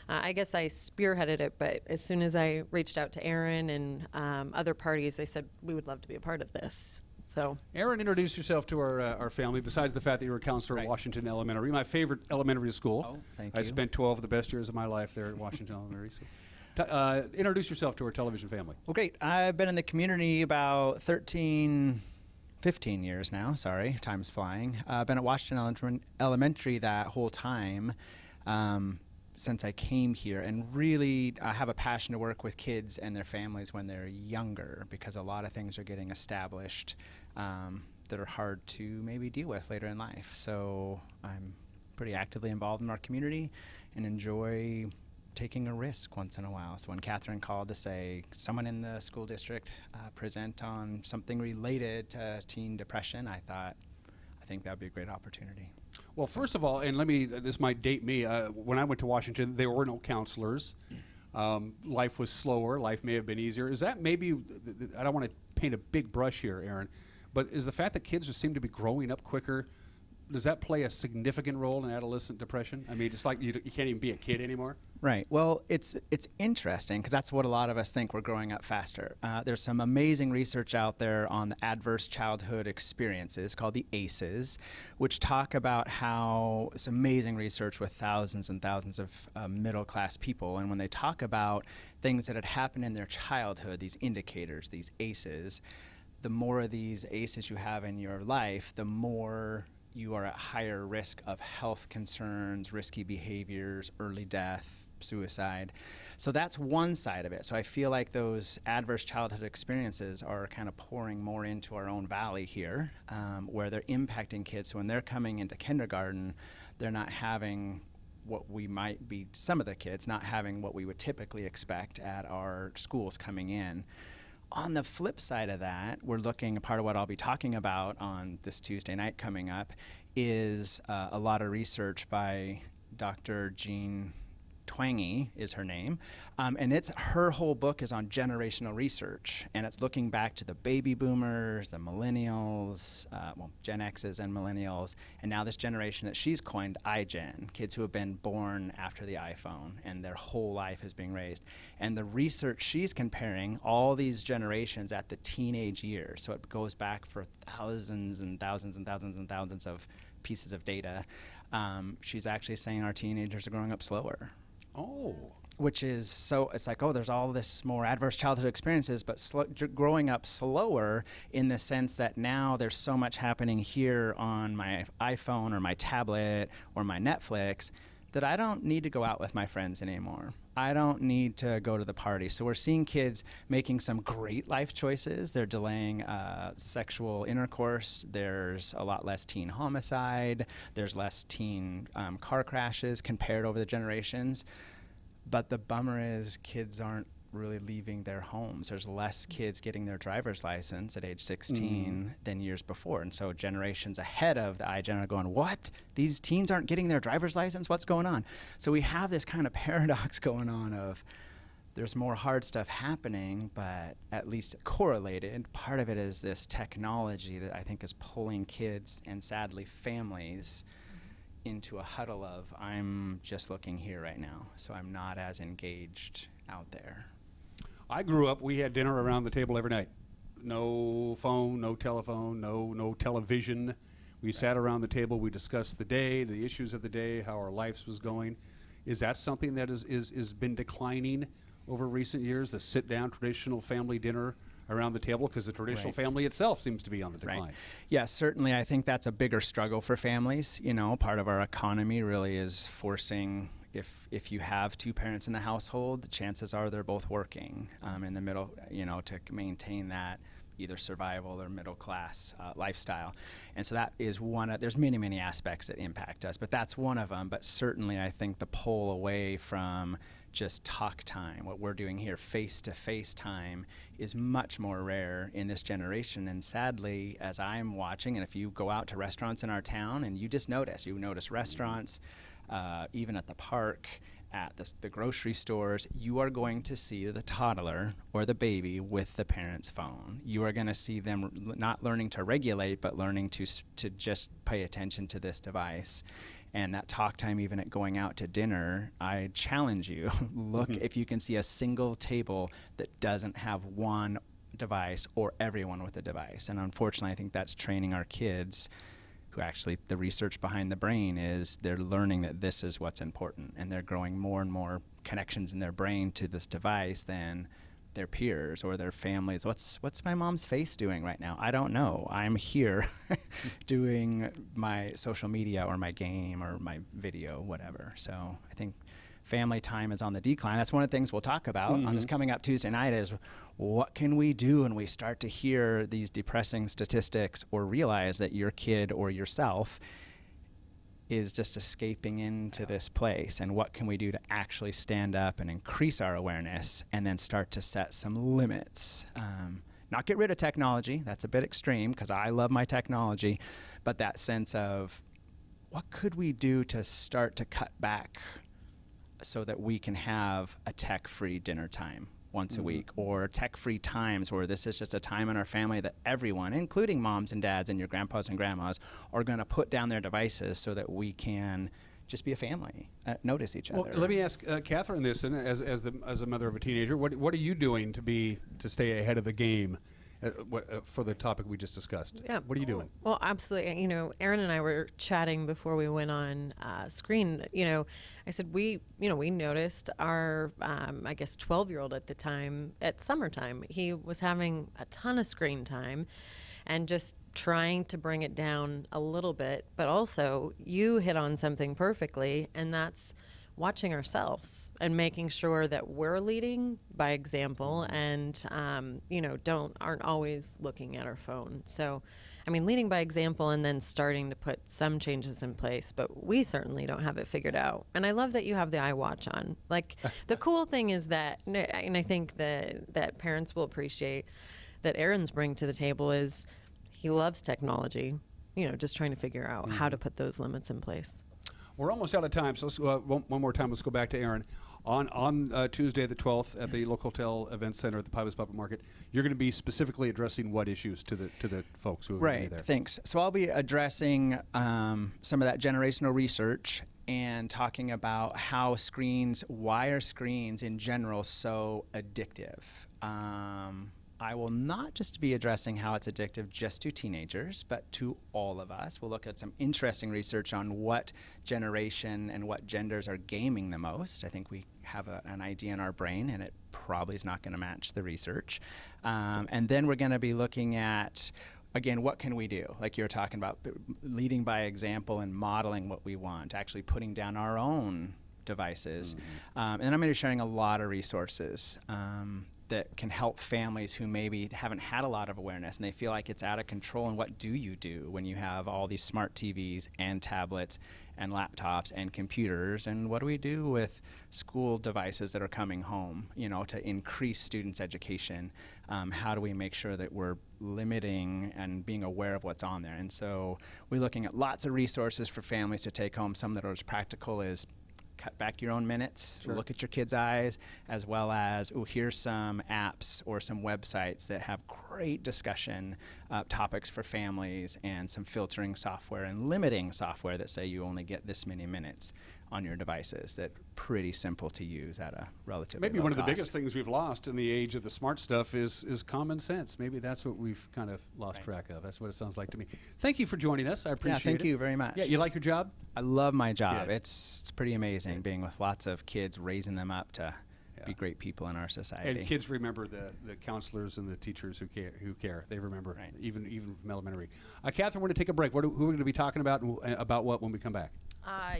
Speaker 23: I guess I spearheaded it, but as soon as I reached out to Aaron and other parties, they said, we would love to be a part of this. So,
Speaker 1: Aaron, introduce yourself to our family, besides the fact that you were a counselor at Washington Elementary, my favorite elementary school.
Speaker 2: Oh, thank
Speaker 1: I
Speaker 2: you.
Speaker 1: spent 12 of the best years of my life there at Washington Elementary. So, introduce yourself to our television family.
Speaker 2: Well, great. I've been in the community about 15 years now. Sorry, time's flying. I've been at Washington Elementary that whole time since I came here, and really I have a passion to work with kids and their families when they're younger, because a lot of things are getting established that are hard to maybe deal with later in life. So I'm pretty actively involved in our community and enjoy taking a risk once in a while. So when Katharine called to say someone in the school district present on something related to teen depression, I think that would be a great opportunity.
Speaker 1: Well, first of all, and this might date me, when I went to Washington, there were no counselors. Life was slower. Life may have been easier. Is that maybe, I don't want to paint a big brush here, Aaron, but is the fact that kids just seem to be growing up quicker, does that play a significant role in adolescent depression? I mean, it's like you can't even be a kid anymore.
Speaker 2: Right. Well, it's interesting because that's what a lot of us think, we're growing up faster. There's some amazing research out there on the adverse childhood experiences called the ACEs, which talk about how it's amazing research with thousands and thousands of middle-class people. And when they talk about things that had happened in their childhood, these indicators, these ACEs, the more of these ACEs you have in your life, the more you are at higher risk of health concerns, risky behaviors, early death, suicide. So that's one side of it. So I feel like those adverse childhood experiences are kind of pouring more into our own valley here, where they're impacting kids. So when they're coming into kindergarten, they're not having what we might be, some of the kids, not having what we would typically expect at our schools coming in. On the flip side of that, we're looking, part of what I'll be talking about on this Tuesday night coming up is a lot of research by Dr. Jean Twenge is her name, and her whole book is on generational research, and it's looking back to the baby boomers, the millennials, Gen X's and millennials, and now this generation that she's coined iGen, kids who have been born after the iPhone and their whole life is being raised. And the research she's comparing all these generations at the teenage years, so it goes back for thousands and thousands and thousands and thousands of pieces of data. She's actually saying our teenagers are growing up slower.
Speaker 1: Oh.
Speaker 2: Which is, so it's like, oh, there's all this more adverse childhood experiences, but growing up slower in the sense that now there's so much happening here on my iPhone or my tablet or my Netflix that I don't need to go out with my friends anymore. I don't need to go to the party. So we're seeing kids making some great life choices. They're delaying sexual intercourse. There's a lot less teen homicide. There's less teen car crashes compared over the generations. But the bummer is kids aren't really leaving their homes. There's less kids getting their driver's license at age 16 than years before. And so generations ahead of the iGen are going, what? These teens aren't getting their driver's license? What's going on? So we have this kind of paradox going on of there's more hard stuff happening, but at least correlated. Part of it is this technology that I think is pulling kids and sadly families into a huddle of, I'm just looking here right now, so I'm not as engaged out there.
Speaker 1: I grew up, we had dinner around the table every night. No phone, no telephone, no television. We sat around the table, we discussed the day, the issues of the day, how our lives was going. Is that something that is been declining over recent years, the sit-down traditional family dinner around the table? Because the traditional family itself seems to be on the decline.
Speaker 2: Right. Yeah, certainly I think that's a bigger struggle for families. You know, part of our economy really is forcing, if you have two parents in the household, the chances are they're both working in the middle, you know, to maintain that either survival or middle class lifestyle. And so that is one of, there's many, many aspects that impact us, but that's one of them. But certainly I think the pull away from just talk time. What we're doing here, face-to-face time, is much more rare in this generation. And sadly, as I'm watching, and if you go out to restaurants in our town and you notice restaurants, even at the park, at the grocery stores, you are going to see the toddler or the baby with the parent's phone. You are going to see them not learning to regulate, but learning to just pay attention to this device. And that talk time, even at going out to dinner, I challenge you, look if you can see a single table that doesn't have one device or everyone with a device. And unfortunately, I think that's training our kids, who actually, the research behind the brain is they're learning that this is what's important, and they're growing more and more connections in their brain to this device than their peers or their families. What's my mom's face doing right now? I don't know. I'm here doing my social media or my game or my video, whatever. So I think family time is on the decline. That's one of the things we'll talk about on this coming up Tuesday night is what can we do when we start to hear these depressing statistics or realize that your kid or yourself is just escaping into this place, and what can we do to actually stand up and increase our awareness and then start to set some limits. Not get rid of technology, that's a bit extreme because I love my technology, but that sense of what could we do to start to cut back so that we can have a tech-free dinner time once a week, or tech-free times where this is just a time in our family that everyone, including moms and dads and your grandpas and grandmas, are going to put down their devices so that we can just be a family, notice each other.
Speaker 1: Well, let me ask Katharine this, and as a mother of a teenager, what are you doing to stay ahead of the game for the topic we just discussed?
Speaker 23: Yeah.
Speaker 1: What are you doing?
Speaker 23: Well, absolutely. You know, Aaron and I were chatting before we went on screen. You know, I said we noticed our, I guess, 12-year-old at the time, at summertime, he was having a ton of screen time and just trying to bring it down a little bit. But also, you hit on something perfectly, and that's watching ourselves and making sure that we're leading by example and, aren't always looking at our phone. So, I mean, leading by example and then starting to put some changes in place, but we certainly don't have it figured out. And I love that you have the iWatch on. Like, the cool thing is that, and I think that parents will appreciate that Aaron's bring to the table is he loves technology, just trying to figure out how to put those limits in place.
Speaker 1: We're almost out of time, so let's, one more time, let's go back to Aaron. On Tuesday the 12th at the LocalTel Event Center at the Pybus Public Market, you're going to be specifically addressing what issues to the folks who are going to be there?
Speaker 2: Right, thanks. So I'll be addressing some of that generational research and talking about why are screens in general so addictive. I will not just be addressing how it's addictive just to teenagers, but to all of us. We'll look at some interesting research on what generation and what genders are gaming the most. I think we have an idea in our brain, and it probably is not going to match the research. And then we're going to be looking at, again, what can we do? Like you were talking about, leading by example and modeling what we want, actually putting down our own devices. And I'm going to be sharing a lot of resources that can help families who maybe haven't had a lot of awareness and they feel like it's out of control. And what do you do when you have all these smart TVs and tablets and laptops and computers? And what do we do with school devices that are coming home, to increase students' education? How do we make sure that we're limiting and being aware of what's on there? And so we're looking at lots of resources for families to take home. Some that are as practical as cut back your own minutes, look at your kids' eyes, as well as, here's some apps or some websites that have great discussion topics for families and some filtering software and limiting software that say you only get this many minutes on your devices. That pretty simple to use at a relatively
Speaker 1: Maybe
Speaker 2: low
Speaker 1: one of the
Speaker 2: cost.
Speaker 1: biggest things we've lost in the age of the smart stuff is common sense. Maybe that's what we've kind of lost track of. That's what it sounds like to me. Thank you for joining us. I appreciate it.
Speaker 2: Thank you very much.
Speaker 1: Yeah, you like your job?
Speaker 2: I love my job.
Speaker 1: Yeah.
Speaker 2: It's pretty amazing being with lots of kids, raising them up to be great people in our society.
Speaker 1: And kids remember the counselors and the teachers who care. They remember, even from elementary. Katharine, we're going to take a break. Who are we going to be talking about what when we come back?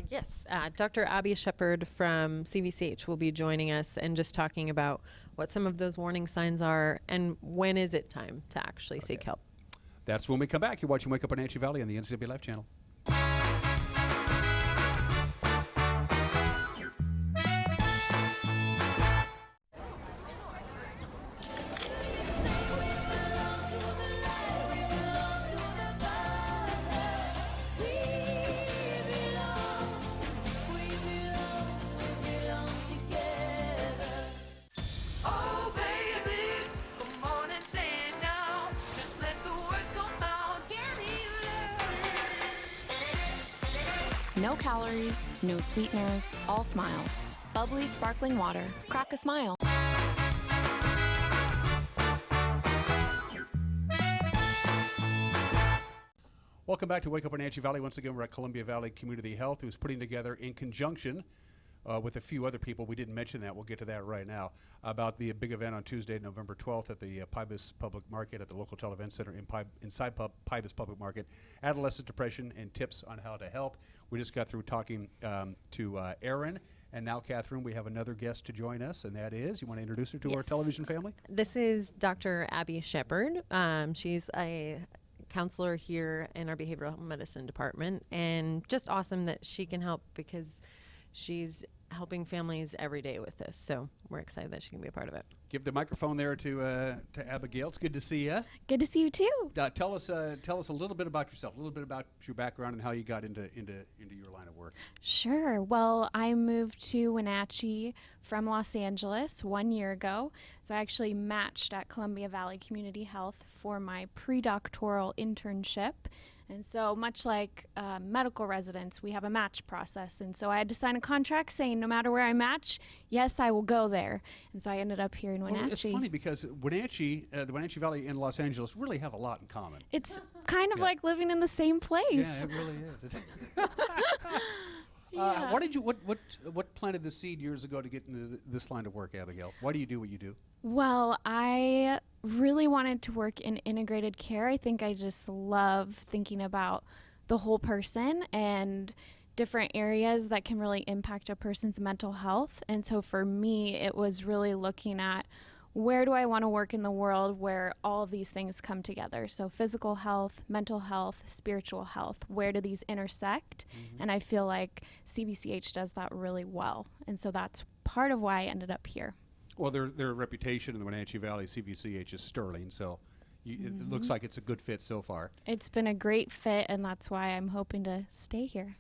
Speaker 23: Yes, Dr. Abigail Shepherd from CVCH will be joining us and just talking about what some of those warning signs are and when is it time to actually seek help.
Speaker 1: That's when we come back. You're watching Wake Up Wenatchee Valley on the NCW Life channel.
Speaker 3: No calories, no sweeteners, all smiles. Bubbly sparkling water. Crack a smile.
Speaker 1: Welcome back to Wake Up Wenatchee Valley. Once again, we're at Columbia Valley Community Health, who's putting together, in conjunction with a few other people, we didn't mention that, we'll get to that right now, about the big event on Tuesday, November 12th at the Pybus Public Market at the LocalTel Event Center inside Pybus Public Market. Adolescent depression and tips on how to help. We just got through talking to Aaron, and now, Katharine, we have another guest to join us, and that is, you want to introduce her to our television family?
Speaker 23: This is Dr. Abby Shepherd. She's a counselor here in our behavioral medicine department, and just awesome that she can help because she's helping families every day with this. So we're excited that she can be a part of it.
Speaker 1: Give the microphone there to Abigail. It's good to see you.
Speaker 4: Good to see you too.
Speaker 1: Tell us a little bit about yourself, a little bit about your background and how you got into your line of work.
Speaker 4: Sure. Well, I moved to Wenatchee from Los Angeles 1 year ago. So I actually matched at Columbia Valley Community Health for my pre-doctoral internship. And so much like medical residents, we have a match process. And so I had to sign a contract saying no matter where I match, yes, I will go there. And so I ended up here in Wenatchee.
Speaker 1: Well, it's funny because Wenatchee, the Wenatchee Valley and Los Angeles really have a lot in common.
Speaker 4: It's kind of like living in the same place.
Speaker 1: Yeah, it really is.
Speaker 4: Yeah.
Speaker 1: What planted the seed years ago to get into this line of work, Abigail? Why do you do what you do?
Speaker 4: Well, I really wanted to work in integrated care. I think I just love thinking about the whole person and different areas that can really impact a person's mental health. And so for me, it was really looking at where do I want to work in the world where all of these things come together? So physical health, mental health, spiritual health, where do these intersect? Mm-hmm. And I feel like CVCH does that really well. And so that's part of why I ended up here.
Speaker 1: Well, their reputation in the Wenatchee Valley, CVCH, is sterling, so it looks like it's a good fit so far.
Speaker 4: It's been a great fit, and that's why I'm hoping to stay here.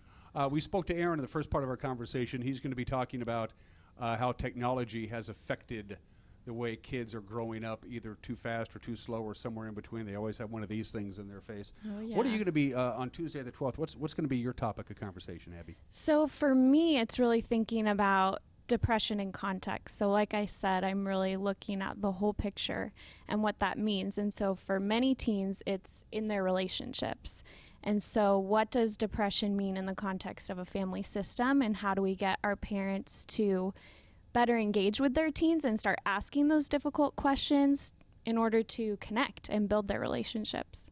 Speaker 1: We spoke to Aaron in the first part of our conversation. He's going to be talking about how technology has affected the way kids are growing up, either too fast or too slow or somewhere in between. They always have one of these things in their face.
Speaker 4: Oh, yeah.
Speaker 1: What are you going to be on Tuesday the 12th? What's going to be your topic of conversation, Abby?
Speaker 4: So for me, it's really thinking about depression in context. So like I said, I'm really looking at the whole picture and what that means. And so for many teens, it's in their relationships. And so what does depression mean in the context of a family system, and how do we get our parents to better engage with their teens and start asking those difficult questions in order to connect and build their relationships?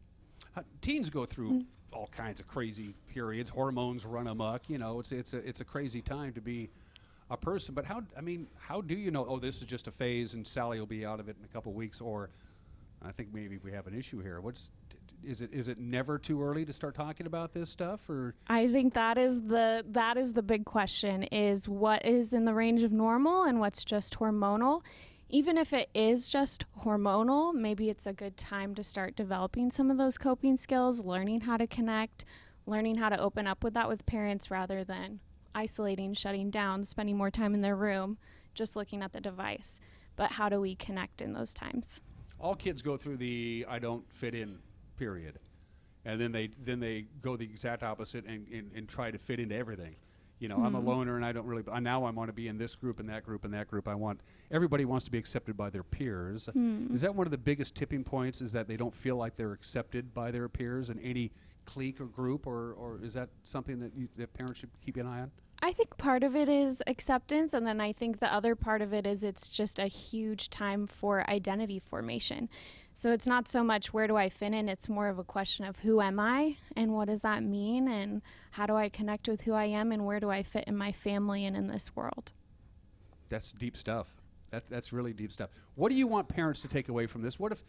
Speaker 1: Teens go through all kinds of crazy periods. Hormones run amok. You know, it's a crazy time to be a person. But how do you know, oh, this is just a phase and Sally will be out of it in a couple weeks, or I think maybe we have an issue here. Is it never too early to start talking about this stuff, or?
Speaker 4: I think that is the big question, is what is in the range of normal and what's just hormonal. Even if it is just hormonal, maybe it's a good time to start developing some of those coping skills, learning how to connect, learning how to open up with that with parents rather than isolating, shutting down, spending more time in their room, just looking at the device. But how do we connect in those times?
Speaker 1: All kids go through the I don't fit in period, and then they go the exact opposite and try to fit into everything. You know, I'm a loner and I don't really. Now I want to be in this group and that group and that group. Everybody wants to be accepted by their peers. Is that one of the biggest tipping points? Is that they don't feel like they're accepted by their peers in any clique or group, or is that something that parents should keep an eye on?
Speaker 4: I think part of it is acceptance, and then I think the other part of it is it's just a huge time for identity formation. So it's not so much where do I fit in, it's more of a question of who am I and what does that mean and how do I connect with who I am and where do I fit in my family and in this world.
Speaker 1: That's deep stuff. That's really deep stuff. What do you want parents to take away from this? What if,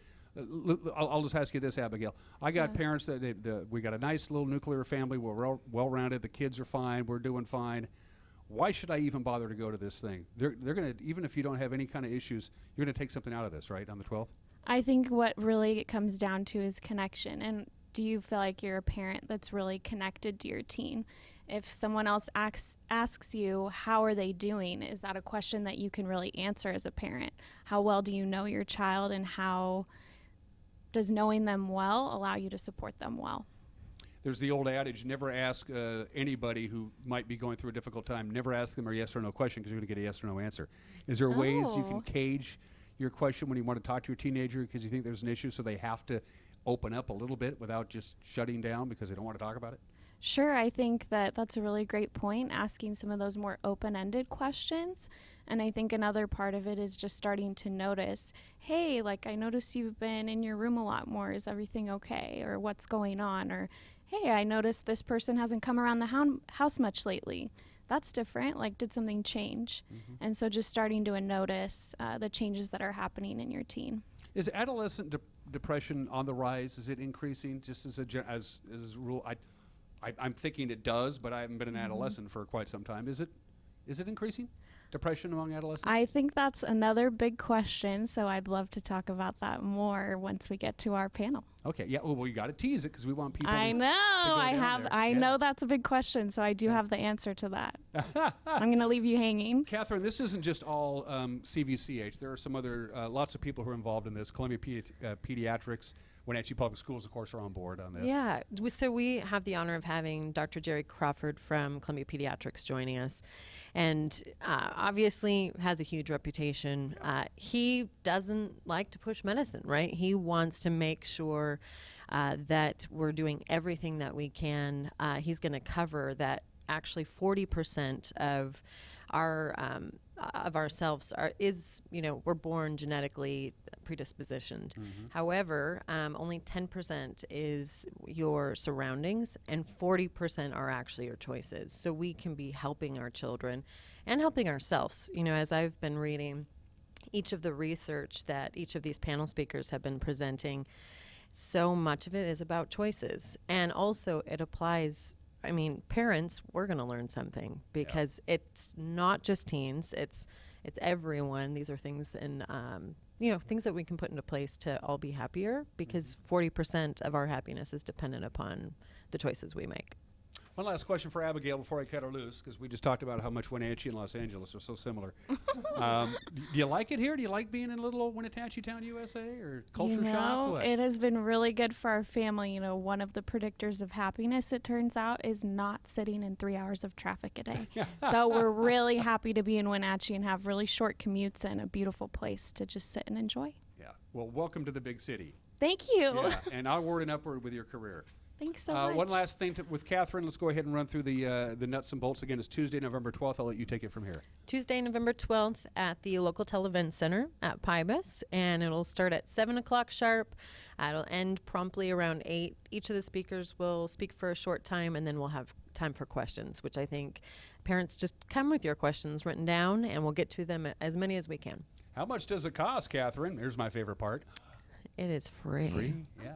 Speaker 1: I'll just ask you this, Abigail. I got parents that we got a nice little nuclear family. We're well-rounded. The kids are fine. We're doing fine. Why should I even bother to go to this thing? They're going to, even if you don't have any kind of issues, you're going to take something out of this, right, on the 12th?
Speaker 4: I think what really it comes down to is connection. And do you feel like you're a parent that's really connected to your teen? If someone else asks you, how are they doing? Is that a question that you can really answer as a parent? How well do you know your child, and how does knowing them well allow you to support them well?
Speaker 1: there's the old adage, never ask anybody who might be going through a difficult time, never ask them a yes or no question because you're going to get a yes or no answer. Is there ways you can cage your question when you want to talk to your teenager because you think there's an issue so they have to open up a little bit without just shutting down because they don't want to talk about it?
Speaker 4: Sure, I think that that's a really great point, asking some of those more open-ended questions. And I think another part of it is just starting to notice, hey, like I notice you've been in your room a lot more. Is everything okay? Or what's going on? Or, hey, I noticed this person hasn't come around the house much lately. That's different. Like, did something change? And so just starting to notice the changes that are happening in your teen.
Speaker 1: Is adolescent depression on the rise? Is it increasing just as as a rule? I'm thinking it does, but I haven't been an adolescent for quite some time. Is it increasing? Depression among adolescents?
Speaker 4: I think that's another big question, so I'd love to talk about that more once we get to our panel.
Speaker 1: Okay, yeah, well, you got to tease it because we want people
Speaker 4: I
Speaker 1: to
Speaker 4: know, I
Speaker 1: know
Speaker 4: that's a big question, so I do have the answer to that. I'm going to leave you hanging.
Speaker 1: Katharine, this isn't just all CVCH. There are some other, lots of people who are involved in this. Columbia Pediatrics, Wenatchee Public Schools, of course, are on board on this.
Speaker 23: Yeah, so we have the honor of having Dr. Jerry Crawford from Columbia Pediatrics joining us. And obviously has a huge reputation. He doesn't like to push medicine, right? He wants to make sure that we're doing everything that we can. He's going to cover that actually 40% of ourselves we're born genetically predispositioned. However, only 10% is your surroundings and 40% are actually your choices. So we can be helping our children and helping ourselves. You know, as I've been reading each of the research that each of these panel speakers have been presenting, so much of it is about choices. And also it applies, I mean, parents, we're going to learn something because it's not just teens, it's everyone. These are things and things that we can put into place to all be happier because 40% of our happiness is dependent upon the choices we make.
Speaker 1: One last question for Abigail before I cut her loose, because we just talked about how much Wenatchee and Los Angeles are so similar. Do you like it here? Do you like being in little old Wenatchee Town, USA, or culture shock? What?
Speaker 4: It has been really good for our family. You know, one of the predictors of happiness, it turns out, is not sitting in 3 hours of traffic a day. So we're really happy to be in Wenatchee and have really short commutes and a beautiful place to just sit and enjoy.
Speaker 1: Yeah. Well, welcome to the big city.
Speaker 4: Thank you.
Speaker 1: Yeah, and onward and upward with your career.
Speaker 4: Thanks so much.
Speaker 1: One last thing with Katharine. Let's go ahead and run through the nuts and bolts again. It's Tuesday, November 12th. I'll let you take it from here.
Speaker 23: Tuesday, November 12th at the LocalTel Event Center at Pybus, and it'll start at 7 o'clock sharp. It'll end promptly around 8. Each of the speakers will speak for a short time, and then we'll have time for questions, which I think parents just come with your questions written down, and we'll get to them as many as we can.
Speaker 1: How much does it cost, Katharine? Here's my favorite part.
Speaker 23: It is free.
Speaker 1: Free?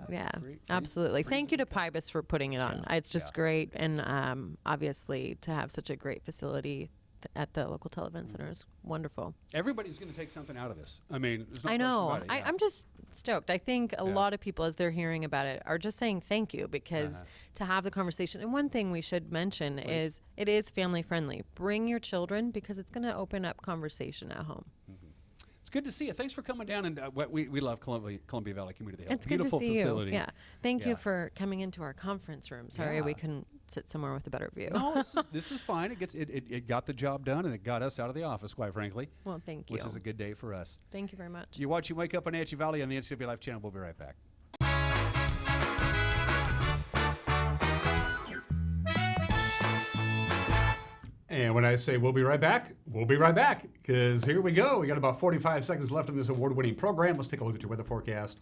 Speaker 1: Yeah.
Speaker 23: Free, absolutely. Thank you to Pybus for putting it on. It's just great. And obviously to have such a great facility at the LocalTel Event Center is wonderful.
Speaker 1: Everybody's going to take something out of this. I mean, there's no
Speaker 23: I know.
Speaker 1: question about it,
Speaker 23: I'm just stoked. I think a lot of people, as they're hearing about it, are just saying thank you because to have the conversation. And one thing we should mention is it is family friendly. Bring your children because it's going to open up conversation at home.
Speaker 1: It's good to see you. Thanks for coming down, and we love Columbia Valley Community Health.
Speaker 23: It's good to see
Speaker 1: facility.
Speaker 23: you. Yeah, thank you for coming into our conference room. Sorry we couldn't sit somewhere with a better view.
Speaker 1: No, this is fine. It got the job done, and it got us out of the office, quite frankly.
Speaker 23: Well, thank you.
Speaker 1: Which is a good day for us.
Speaker 23: Thank you very much.
Speaker 1: You're watching Wake Up on Wenatchee Valley on the NCW Life channel. We'll be right back. And when I say we'll be right back, because here we go. We got about 45 seconds left in this award-winning program. Let's take a look at your weather forecast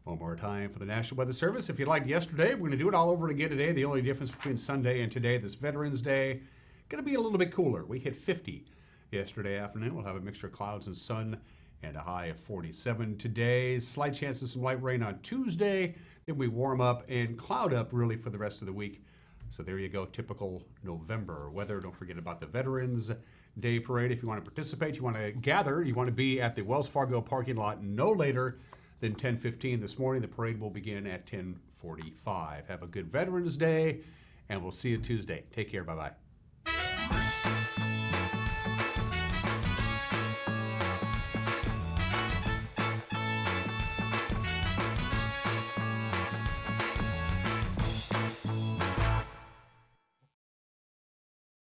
Speaker 1: one more time for the National Weather Service. If you liked yesterday, we're going to do it all over again today. The only difference between Sunday and today, this Veterans Day, going to be a little bit cooler. We hit 50 yesterday afternoon. We'll have a mixture of clouds and sun and a high of 47 today. Slight chance of some light rain on Tuesday. Then we warm up and cloud up really for the rest of the week. So there you go, typical November weather. Don't forget about the Veterans Day Parade. If you want to participate, you want to gather, you want to be at the Wells Fargo parking lot no later than 10:15 this morning. The parade will begin at 10:45. Have a good Veterans Day, and we'll see you Tuesday. Take care. Bye-bye.